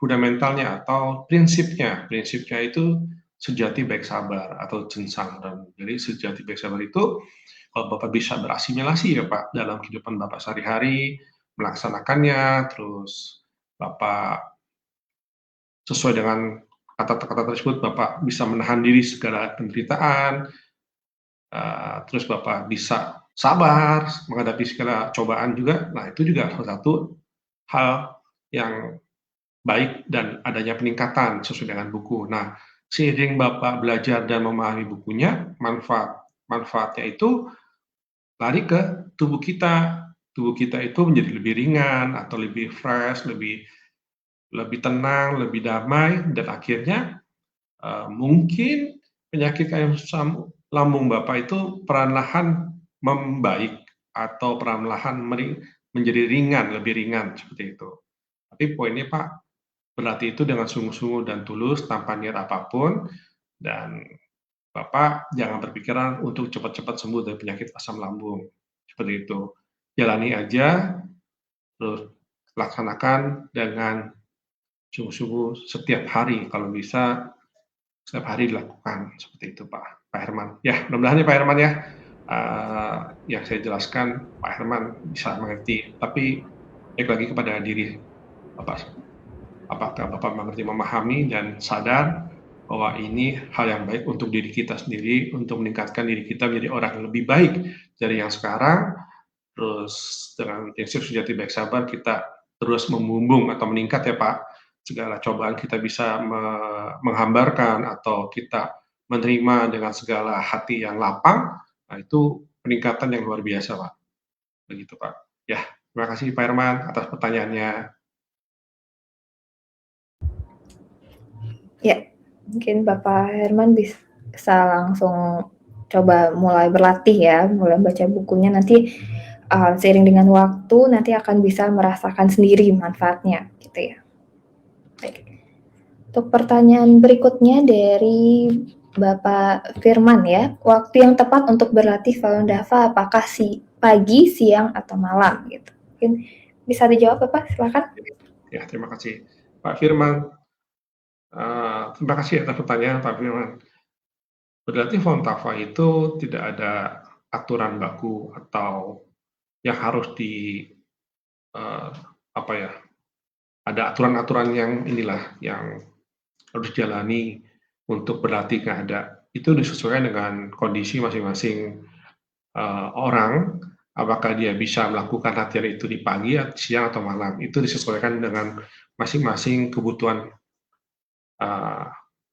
fundamentalnya atau prinsipnya. Prinsipnya itu sejati baik sabar atau censang. Jadi sejati baik sabar itu kalau Bapak bisa berasimilasi ya Pak dalam kehidupan Bapak sehari-hari, melaksanakannya, terus Bapak sesuai dengan kata-kata tersebut Bapak bisa menahan diri segala penderitaan, terus Bapak bisa sabar menghadapi segala cobaan juga. Nah, itu juga salah satu hal yang baik dan adanya peningkatan sesuai dengan buku. Nah, seiring Bapak belajar dan memahami bukunya, manfaatnya itu lari ke tubuh kita. Tubuh kita itu menjadi lebih ringan atau lebih fresh, lebih tenang, lebih damai, dan akhirnya mungkin penyakit asam lambung Bapak itu perlahan membaik atau perlahan menjadi ringan, lebih ringan seperti itu. Tapi poinnya Pak, berlatih itu dengan sungguh-sungguh dan tulus tanpa niat apapun, dan Bapak jangan berpikiran untuk cepat-cepat sembuh dari penyakit asam lambung. Seperti itu. Jalani aja, terus laksanakan dengan sungguh-sungguh setiap hari, kalau bisa setiap hari dilakukan, seperti itu Pak Herman. Ya, mudah-mudahan ya Pak Herman ya, yang saya jelaskan Pak Herman bisa mengerti. Tapi balik lagi kepada diri Bapak, apakah Bapak mengerti, memahami, dan sadar bahwa ini hal yang baik untuk diri kita sendiri, untuk meningkatkan diri kita menjadi orang yang lebih baik dari yang sekarang. Terus dengan prinsip sejati baik sabar, kita terus membumbung atau meningkat ya Pak. Segala cobaan kita bisa menghambarkan atau kita menerima dengan segala hati yang lapang, nah itu peningkatan yang luar biasa Pak. Begitu Pak. Ya, terima kasih Pak Herman atas pertanyaannya. Ya, mungkin Bapak Herman bisa langsung coba mulai berlatih ya, mulai baca bukunya, nanti seiring dengan waktu nanti akan bisa merasakan sendiri manfaatnya gitu ya. Baik. Untuk pertanyaan berikutnya dari Bapak Firman ya, waktu yang tepat untuk berlatih Falun Dafa apakah pagi, siang, atau malam gitu? Mungkin bisa dijawab Bapak, silakan. Ya, terima kasih Pak Firman. Terima kasih atas pertanyaan Pak Firman. Berarti Falun Dafa itu tidak ada aturan baku atau yang harus ada aturan-aturan yang harus dijalani untuk berlatih, nggak ada. Itu disesuaikan dengan kondisi masing-masing orang, apakah dia bisa melakukan latihan itu di pagi, siang, atau malam. Itu disesuaikan dengan masing-masing kebutuhan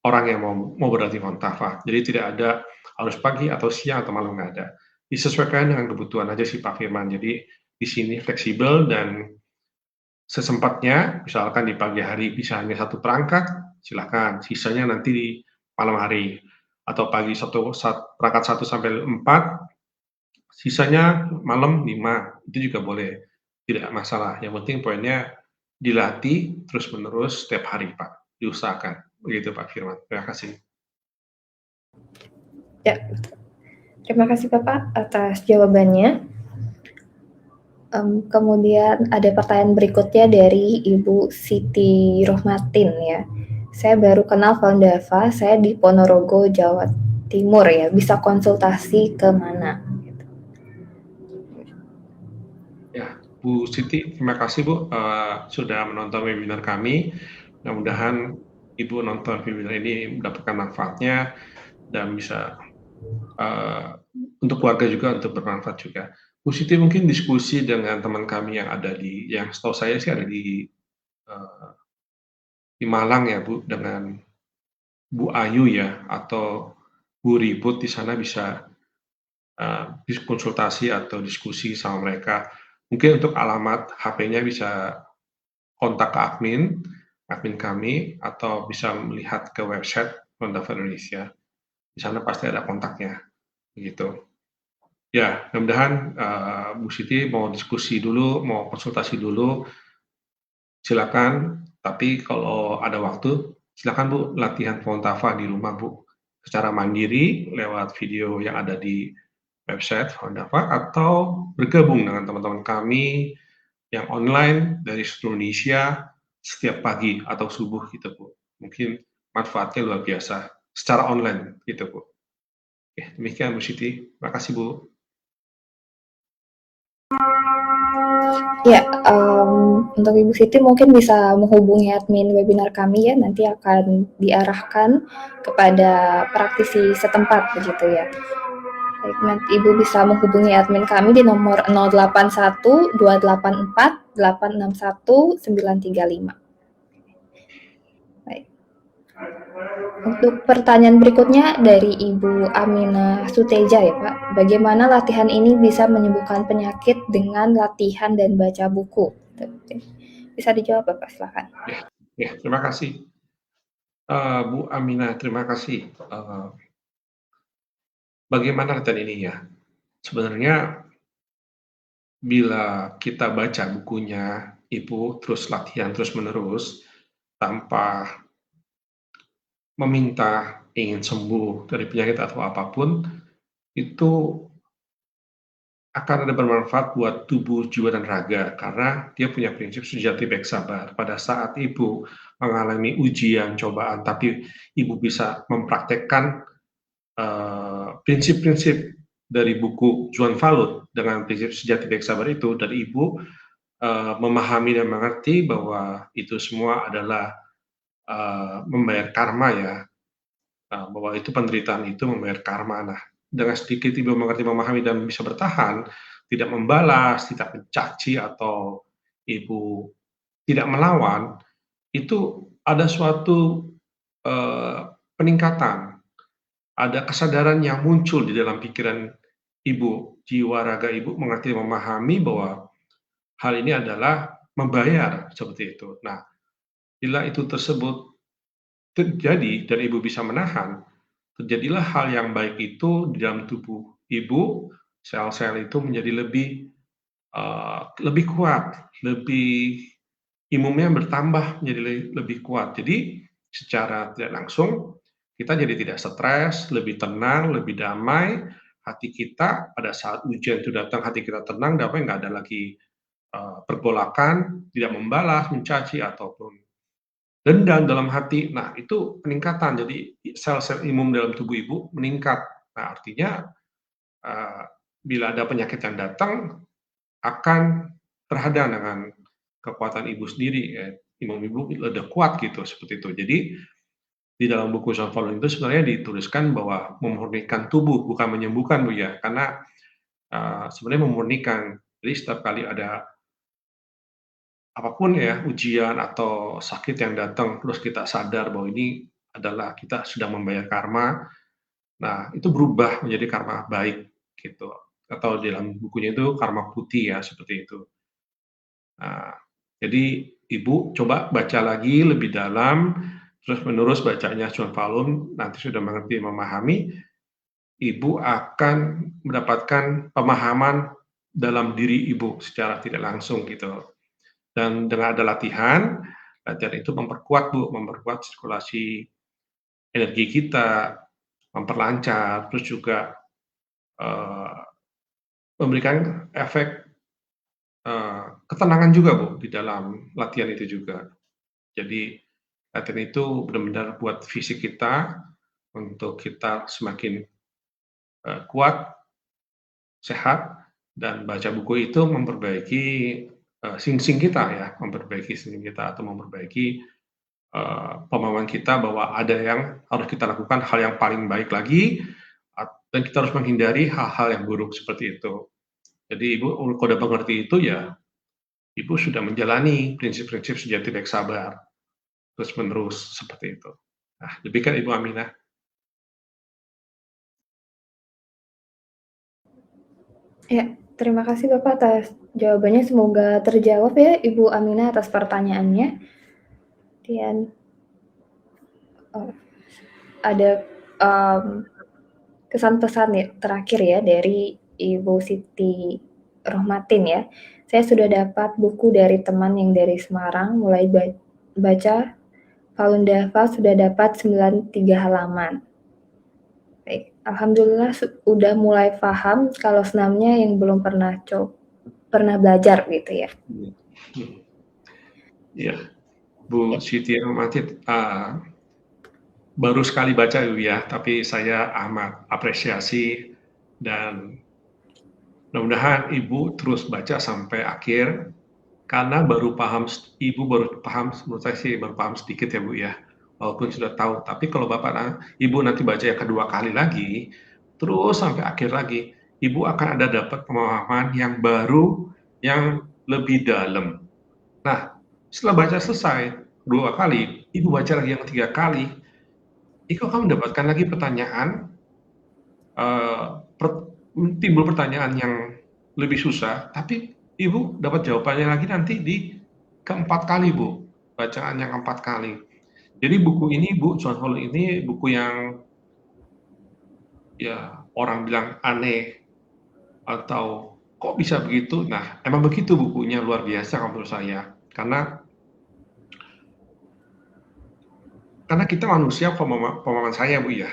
orang yang mau berlatih Falun Dafa. Jadi tidak ada harus pagi atau siang atau malam, nggak ada. Disesuaikan dengan kebutuhan aja sih Pak Firman. Jadi di sini fleksibel dan sesempatnya, misalkan di pagi hari bisa hanya 1 perangkat, silakan, sisanya nanti di malam hari. Atau pagi perangkat 1 sampai 4, sisanya malam 5, itu juga boleh, tidak masalah. Yang penting poinnya dilatih terus-menerus setiap hari, Pak, diusahakan. Begitu Pak Firman, terima kasih. Ya, terima kasih Bapak atas jawabannya. Kemudian ada pertanyaan berikutnya dari Ibu Siti Rohmatin ya. Saya baru kenal Foundava, saya di Ponorogo, Jawa Timur ya. Bisa konsultasi ke mana? Ya, Bu Siti, terima kasih Bu sudah menonton webinar kami. Mudah-mudahan Ibu nonton webinar ini mendapatkan manfaatnya dan bisa untuk keluarga juga untuk bermanfaat juga. Bu Siti mungkin diskusi dengan teman kami yang setahu saya sih ada di Malang ya Bu, dengan Bu Ayu ya, atau Bu Ribut di sana bisa konsultasi atau diskusi sama mereka. Mungkin untuk alamat HP-nya bisa kontak ke admin kami, atau bisa melihat ke website Foundava Indonesia. Di sana pasti ada kontaknya, begitu. Ya, mudah-mudahan Bu Siti mau diskusi dulu, mau konsultasi dulu, silakan. Tapi kalau ada waktu, silakan Bu latihan Foundava di rumah Bu, secara mandiri lewat video yang ada di website Foundava, atau bergabung dengan teman-teman kami yang online dari seluruh Indonesia setiap pagi atau subuh gitu Bu. Mungkin manfaatnya luar biasa secara online gitu Bu. Oke, demikian Bu Siti. Terima kasih Bu. Ya, untuk Ibu Siti mungkin bisa menghubungi admin webinar kami ya, nanti akan diarahkan kepada praktisi setempat begitu ya. Baik, nanti Ibu bisa menghubungi admin kami di nomor 081 284 861 935. Baik. Untuk pertanyaan berikutnya dari Ibu Aminah Suteja ya Pak, bagaimana latihan ini bisa menyembuhkan penyakit dengan latihan dan baca buku? Bisa dijawab Bapak, silakan. Ya, terima kasih. Bu Aminah, terima kasih. Bagaimana latihan ini ya? Sebenarnya bila kita baca bukunya Ibu, terus latihan terus-menerus, tanpa meminta ingin sembuh dari penyakit atau apapun, itu akan ada bermanfaat buat tubuh, jiwa, dan raga, karena dia punya prinsip sejati baik sabar. Pada saat Ibu mengalami ujian, cobaan, tapi Ibu bisa mempraktekkan prinsip-prinsip dari buku Juan Falut dengan prinsip sejati baik sabar itu, dan Ibu memahami dan mengerti bahwa itu semua adalah membayar karma ya, bahwa itu penderitaan itu membayar karma. Nah, dengan sedikit Ibu mengerti, memahami, dan bisa bertahan, tidak membalas, tidak mencaci, atau Ibu tidak melawan, itu ada suatu peningkatan, ada kesadaran yang muncul di dalam pikiran Ibu, jiwa raga Ibu mengerti, memahami bahwa hal ini adalah membayar, seperti itu. Nah, bila itu tersebut terjadi dan Ibu bisa menahan, terjadilah hal yang baik itu di dalam tubuh Ibu, sel-sel itu menjadi lebih kuat, lebih imunnya bertambah menjadi lebih kuat. Jadi secara tidak langsung kita jadi tidak stres, lebih tenang, lebih damai. Hati kita pada saat ujian itu datang, hati kita tenang, damai, nggak ada lagi pergolakan, tidak membalas, mencaci, ataupun dendam dalam hati. Nah, itu peningkatan. Jadi sel-sel imun dalam tubuh Ibu meningkat. Nah, artinya bila ada penyakit yang datang, akan terhadang dengan kekuatan Ibu sendiri. Imun Ibu lebih kuat gitu, seperti itu. Jadi di dalam buku Juan Falut itu sebenarnya dituliskan bahwa memurnikan tubuh, bukan menyembuhkan Bu ya, karena sebenarnya memurnikan. Jadi setiap kali ada apapun ya, ujian atau sakit yang datang, terus kita sadar bahwa ini adalah kita sedang membayar karma. Nah, itu berubah menjadi karma baik gitu. Atau dalam bukunya itu karma putih ya, seperti itu. Nah, Jadi Ibu coba baca lagi lebih dalam, terus menerus bacanya Suan Falun, nanti sudah mengerti, memahami, Ibu akan mendapatkan pemahaman dalam diri Ibu secara tidak langsung gitu. Dan dengan ada latihan itu memperkuat Bu, memperkuat sirkulasi energi kita, memperlancar, terus juga memberikan efek ketenangan juga Bu di dalam latihan itu juga. Jadi latihan itu benar-benar buat fisik kita untuk kita semakin kuat, sehat, dan baca buku itu memperbaiki sing-sing kita ya, memperbaiki sing kita atau memperbaiki pemahaman kita bahwa ada yang harus kita lakukan, hal yang paling baik lagi, dan kita harus menghindari hal-hal yang buruk seperti itu. Jadi Ibu kalau udah mengerti itu ya, Ibu sudah menjalani prinsip-prinsip sejati baik sabar, terus menerus seperti itu. Nah, demikian Ibu Aminah. Ya, terima kasih Bapak atas jawabannya. Semoga terjawab ya Ibu Aminah atas pertanyaannya. Dan ada kesan pesan ya, terakhir ya dari Ibu Siti Rohmatin ya. Saya sudah dapat buku dari teman yang dari Semarang, mulai baca Falun Dafa sudah dapat 93 halaman. Baik, alhamdulillah udah mulai paham kalau senamnya yang belum pernah belajar gitu ya. Iya, Bu Siti Rohmatin baru sekali baca Ibu ya, tapi saya amat apresiasi dan mudah-mudahan Ibu terus baca sampai akhir, karena Ibu baru paham, menurut saya sih baru paham sedikit ya Bu ya, walaupun sudah tahu. Tapi kalau Ibu nanti baca yang kedua kali lagi, terus sampai akhir lagi, Ibu akan dapat pemahaman yang baru, yang lebih dalam. Nah, setelah baca selesai 2 kali, Ibu baca lagi yang 3 kali, Ibu akan mendapatkan lagi pertanyaan, timbul pertanyaan yang lebih susah, tapi Ibu dapat jawabannya lagi nanti di keempat kali Bu, bacaan yang 4 kali. Jadi buku ini Bu, Suan Falun ini buku yang ya orang bilang aneh atau kok bisa begitu. Nah, emang begitu bukunya, luar biasa menurut saya. Karena kita manusia, pemahaman saya Bu ya,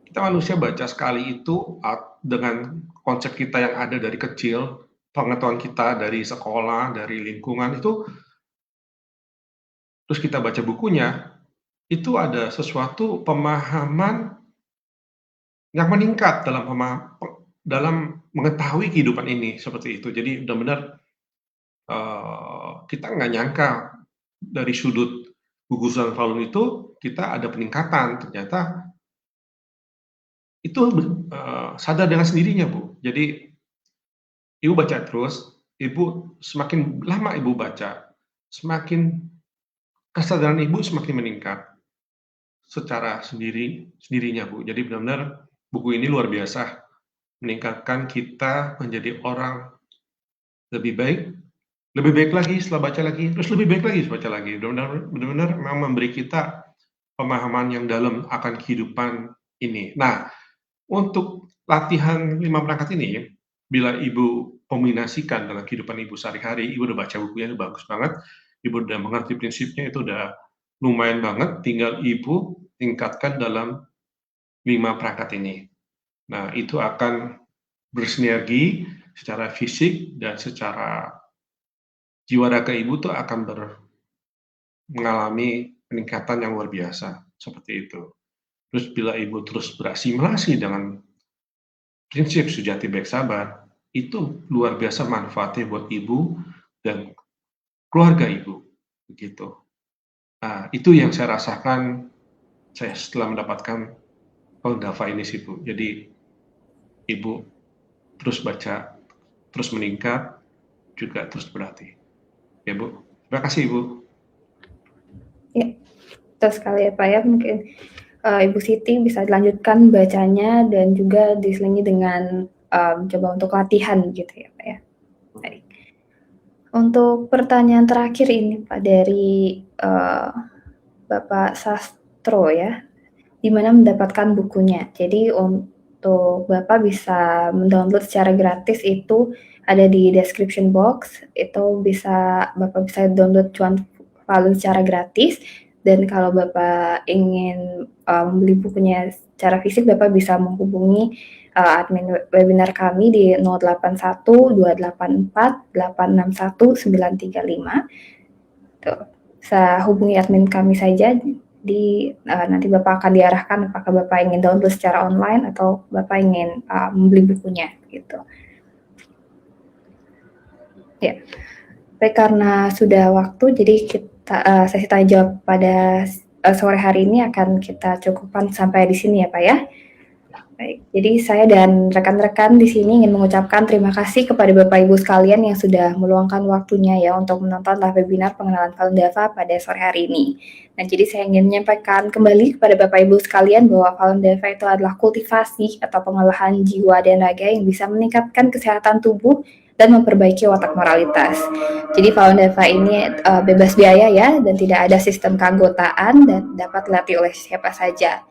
kita manusia baca sekali itu dengan konsep kita yang ada dari kecil, pengetahuan kita dari sekolah, dari lingkungan itu, terus kita baca bukunya, itu ada sesuatu pemahaman yang meningkat dalam mengetahui kehidupan ini, seperti itu. Jadi benar-benar kita nggak nyangka dari sudut gugusan Falun itu kita ada peningkatan, ternyata itu sadar dengan sendirinya Bu. Jadi Ibu baca terus, Ibu semakin lama Ibu baca, semakin kesadaran Ibu semakin meningkat secara sendirinya Bu. Jadi benar-benar buku ini luar biasa, meningkatkan kita menjadi orang lebih baik lagi setelah baca lagi, terus lebih baik lagi setelah baca lagi. Benar-benar memang memberi kita pemahaman yang dalam akan kehidupan ini. Nah, untuk latihan 5 perangkat ini, bila Ibu kombinasikan dalam kehidupan Ibu sehari-hari, Ibu udah baca bukunya, itu bagus banget, Ibu udah mengerti prinsipnya, itu udah lumayan banget, tinggal Ibu tingkatkan dalam 5 perangkat ini. Nah, itu akan bersinergi secara fisik dan secara jiwa raga Ibu tuh akan mengalami peningkatan yang luar biasa, seperti itu. Terus bila Ibu terus berasimilasi dengan prinsip sejati baik sabar, itu luar biasa manfaatnya buat Ibu dan keluarga Ibu, begitu. Nah, itu yang saya rasakan saya setelah mendapatkan Falun Dafa ini sih Bu. Jadi Ibu terus baca, terus meningkat, juga terus berlatih. Ya Bu, terima kasih Ibu. Ya, terus sekali ya Pak ya, mungkin Ibu Siti bisa dilanjutkan bacanya dan juga diselingi dengan coba untuk latihan gitu ya Pak ya. Baik. Untuk pertanyaan terakhir ini Pak dari Bapak Sastro ya, di mana mendapatkan bukunya. Jadi untuk Bapak bisa mendownload secara gratis itu ada di description box, itu Bapak bisa download cuan Falun secara gratis, dan kalau Bapak ingin membeli bukunya secara fisik, Bapak bisa menghubungi admin webinar kami di 081 284 861 935. Tuh, bisa hubungi admin kami saja nanti Bapak akan diarahkan apakah Bapak ingin download secara online atau Bapak ingin membeli bukunya gitu. Ya. Baik, karena sudah waktu, jadi sesi tanya jawab pada sore hari ini akan kita cukupkan sampai di sini ya Pak ya. Baik, jadi saya dan rekan-rekan di sini ingin mengucapkan terima kasih kepada Bapak Ibu sekalian yang sudah meluangkan waktunya ya untuk menonton live webinar pengenalan Falun Dafa pada sore hari ini. Nah, jadi saya ingin menyampaikan kembali kepada Bapak Ibu sekalian bahwa Falun Dafa itu adalah kultivasi atau pengolahan jiwa dan raga yang bisa meningkatkan kesehatan tubuh dan memperbaiki watak moralitas. Jadi Falun Dafa ini bebas biaya ya, dan tidak ada sistem keanggotaan dan dapat dilatih oleh siapa saja.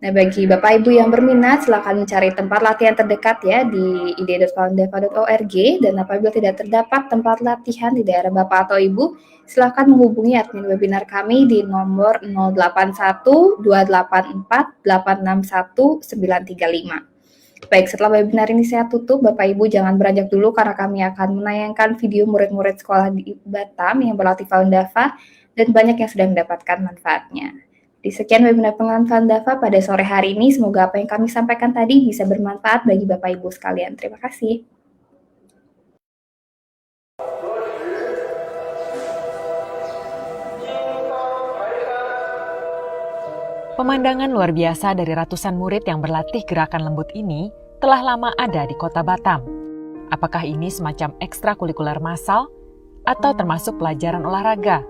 Nah, bagi Bapak Ibu yang berminat, silakan mencari tempat latihan terdekat ya di id.falundafa.org, dan apabila tidak terdapat tempat latihan di daerah Bapak atau Ibu, silakan menghubungi admin webinar kami di nomor 081 284 861 935. Baik, setelah webinar ini saya tutup, Bapak Ibu jangan beranjak dulu karena kami akan menayangkan video murid-murid sekolah di Batam yang berlatih Falun Dafa, dan banyak yang sudah mendapatkan manfaatnya. Di sekian webinar pengenalan Falun Dafa pada sore hari ini, semoga apa yang kami sampaikan tadi bisa bermanfaat bagi Bapak Ibu sekalian. Terima kasih. Pemandangan luar biasa dari ratusan murid yang berlatih gerakan lembut ini telah lama ada di kota Batam. Apakah ini semacam ekstrakurikuler massal atau termasuk pelajaran olahraga?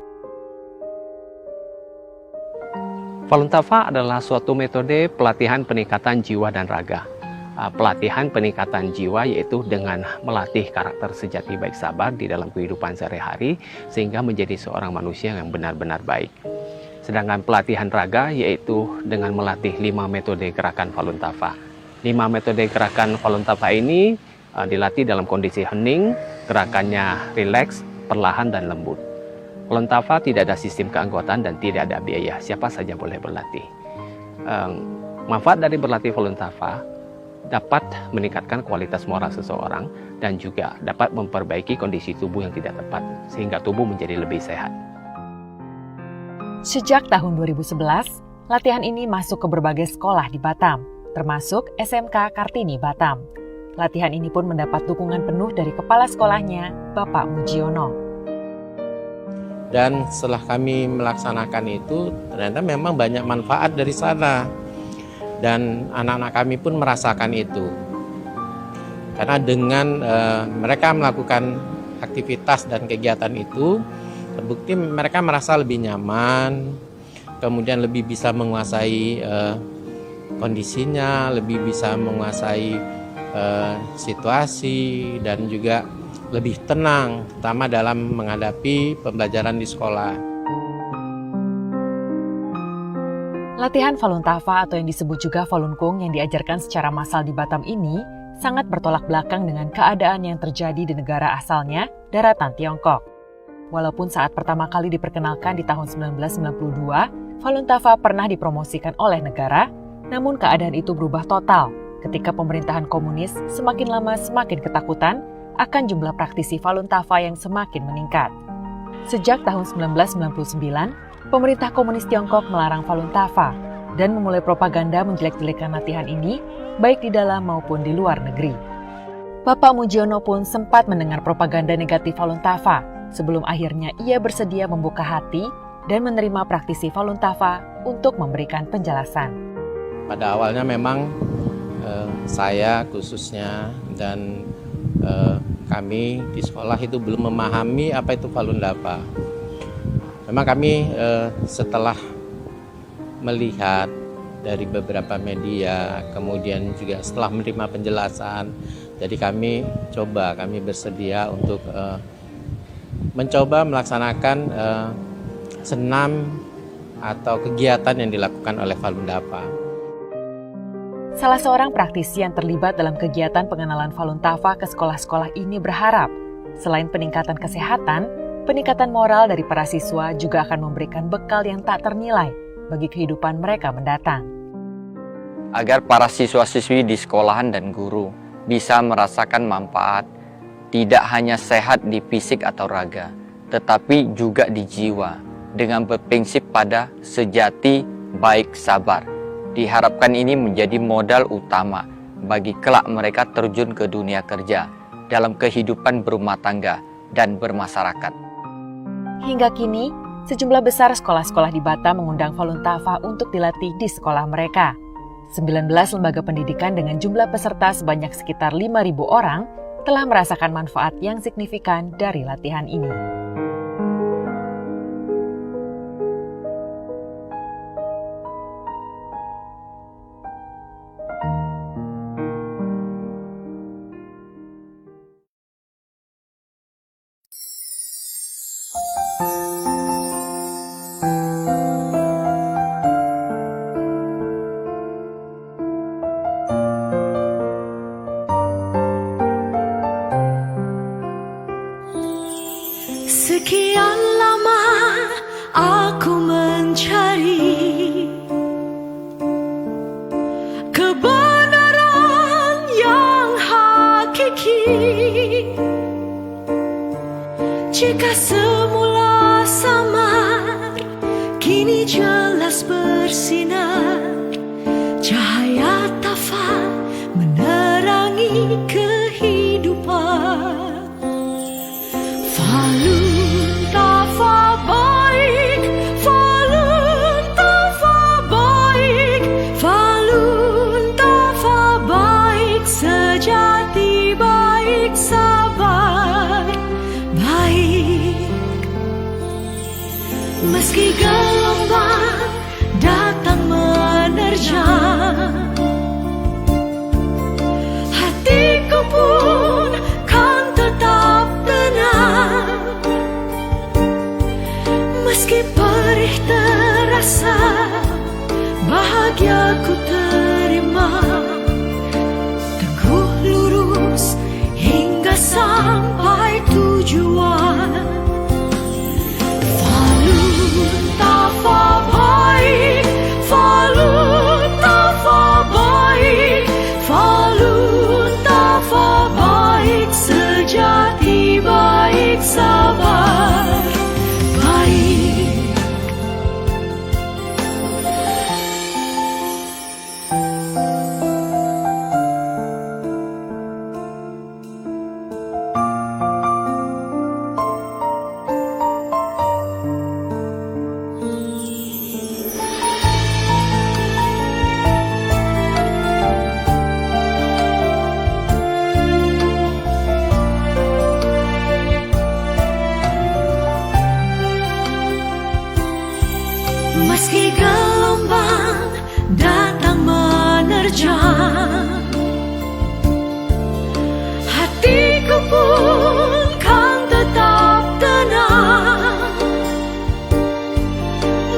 Falun Dafa adalah suatu metode pelatihan peningkatan jiwa dan raga. Pelatihan peningkatan jiwa yaitu dengan melatih karakter sejati baik sabar di dalam kehidupan sehari-hari sehingga menjadi seorang manusia yang benar-benar baik. Sedangkan pelatihan raga yaitu dengan melatih 5 metode gerakan Falun Dafa. 5 metode gerakan Falun Dafa ini dilatih dalam kondisi hening, gerakannya rileks, perlahan dan lembut. Falun Dafa tidak ada sistem keanggotaan dan tidak ada biaya, siapa saja boleh berlatih. Manfaat dari berlatih Falun Dafa dapat meningkatkan kualitas moral seseorang dan juga dapat memperbaiki kondisi tubuh yang tidak tepat sehingga tubuh menjadi lebih sehat. Sejak tahun 2011, latihan ini masuk ke berbagai sekolah di Batam, termasuk SMK Kartini Batam. Latihan ini pun mendapat dukungan penuh dari kepala sekolahnya, Bapak Mujiono. Dan setelah kami melaksanakan itu, ternyata memang banyak manfaat dari sana. Dan anak-anak kami pun merasakan itu. Karena dengan mereka melakukan aktivitas dan kegiatan itu, terbukti mereka merasa lebih nyaman, kemudian lebih bisa menguasai kondisinya, lebih bisa menguasai situasi, dan juga lebih tenang, terutama dalam menghadapi pembelajaran di sekolah. Latihan Falun Dafa atau yang disebut juga Falun Gong yang diajarkan secara massal di Batam ini sangat bertolak belakang dengan keadaan yang terjadi di negara asalnya, daratan Tiongkok. Walaupun saat pertama kali diperkenalkan di tahun 1992, Falun Dafa pernah dipromosikan oleh negara, namun keadaan itu berubah total ketika pemerintahan komunis semakin lama semakin ketakutan akan jumlah praktisi Falun Dafa yang semakin meningkat. Sejak tahun 1999, pemerintah komunis Tiongkok melarang Falun Dafa dan memulai propaganda menjelek-jelekan latihan ini, baik di dalam maupun di luar negeri. Bapak Mujiono pun sempat mendengar propaganda negatif Falun Dafa, sebelum akhirnya ia bersedia membuka hati dan menerima praktisi Falun Dafa untuk memberikan penjelasan. Pada awalnya memang saya khususnya dan kami di sekolah itu belum memahami apa itu Falun Dafa. Memang kami setelah melihat dari beberapa media, kemudian juga setelah menerima penjelasan, jadi kami bersedia untuk mencoba melaksanakan senam atau kegiatan yang dilakukan oleh Falun Dafa. Salah seorang praktisi yang terlibat dalam kegiatan pengenalan Falun Dafa ke sekolah-sekolah ini berharap, selain peningkatan kesehatan, peningkatan moral dari para siswa juga akan memberikan bekal yang tak ternilai bagi kehidupan mereka mendatang. Agar para siswa-siswi di sekolahan dan guru bisa merasakan manfaat, tidak hanya sehat di fisik atau raga, tetapi juga di jiwa, dengan berprinsip pada sejati baik sabar. Diharapkan ini menjadi modal utama bagi kelak mereka terjun ke dunia kerja dalam kehidupan berumah tangga dan bermasyarakat. Hingga kini, sejumlah besar sekolah-sekolah di Batam mengundang Falun Dafa untuk dilatih di sekolah mereka. 19 lembaga pendidikan dengan jumlah peserta sebanyak sekitar 5.000 orang telah merasakan manfaat yang signifikan dari latihan ini. Sekian lama aku mencari kebenaran yang hakiki. Jika semula samar, kini jelas bersinar. Cahaya Dafa menerangi kehidupan. Falun Dafa baik, Falun Dafa baik, Falun Dafa baik, sejati baik sabar baik. Meski gelombang datang menerjang, hatiku pun kan tetap tenang. Meski perih terasa, bahagia ku terima. Teguh lurus hingga sampai tujuan. Falun Dafa baik, Falun Dafa baik, Falun Dafa baik, sejati baik sabar baik. Meski gelombang datang menerjang, hatiku pun kan tetap tenang.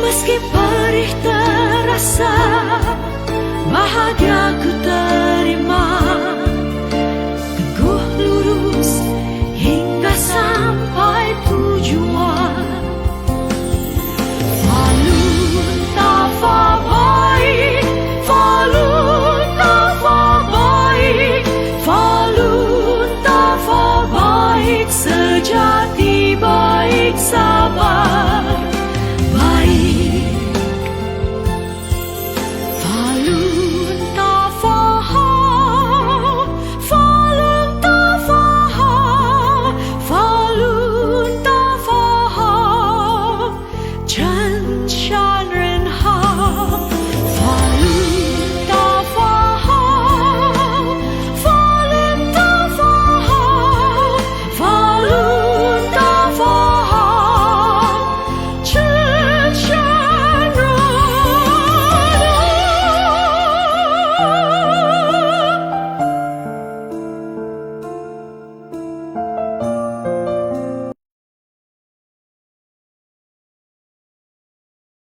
Meski perih terasa, bahagia ku terima.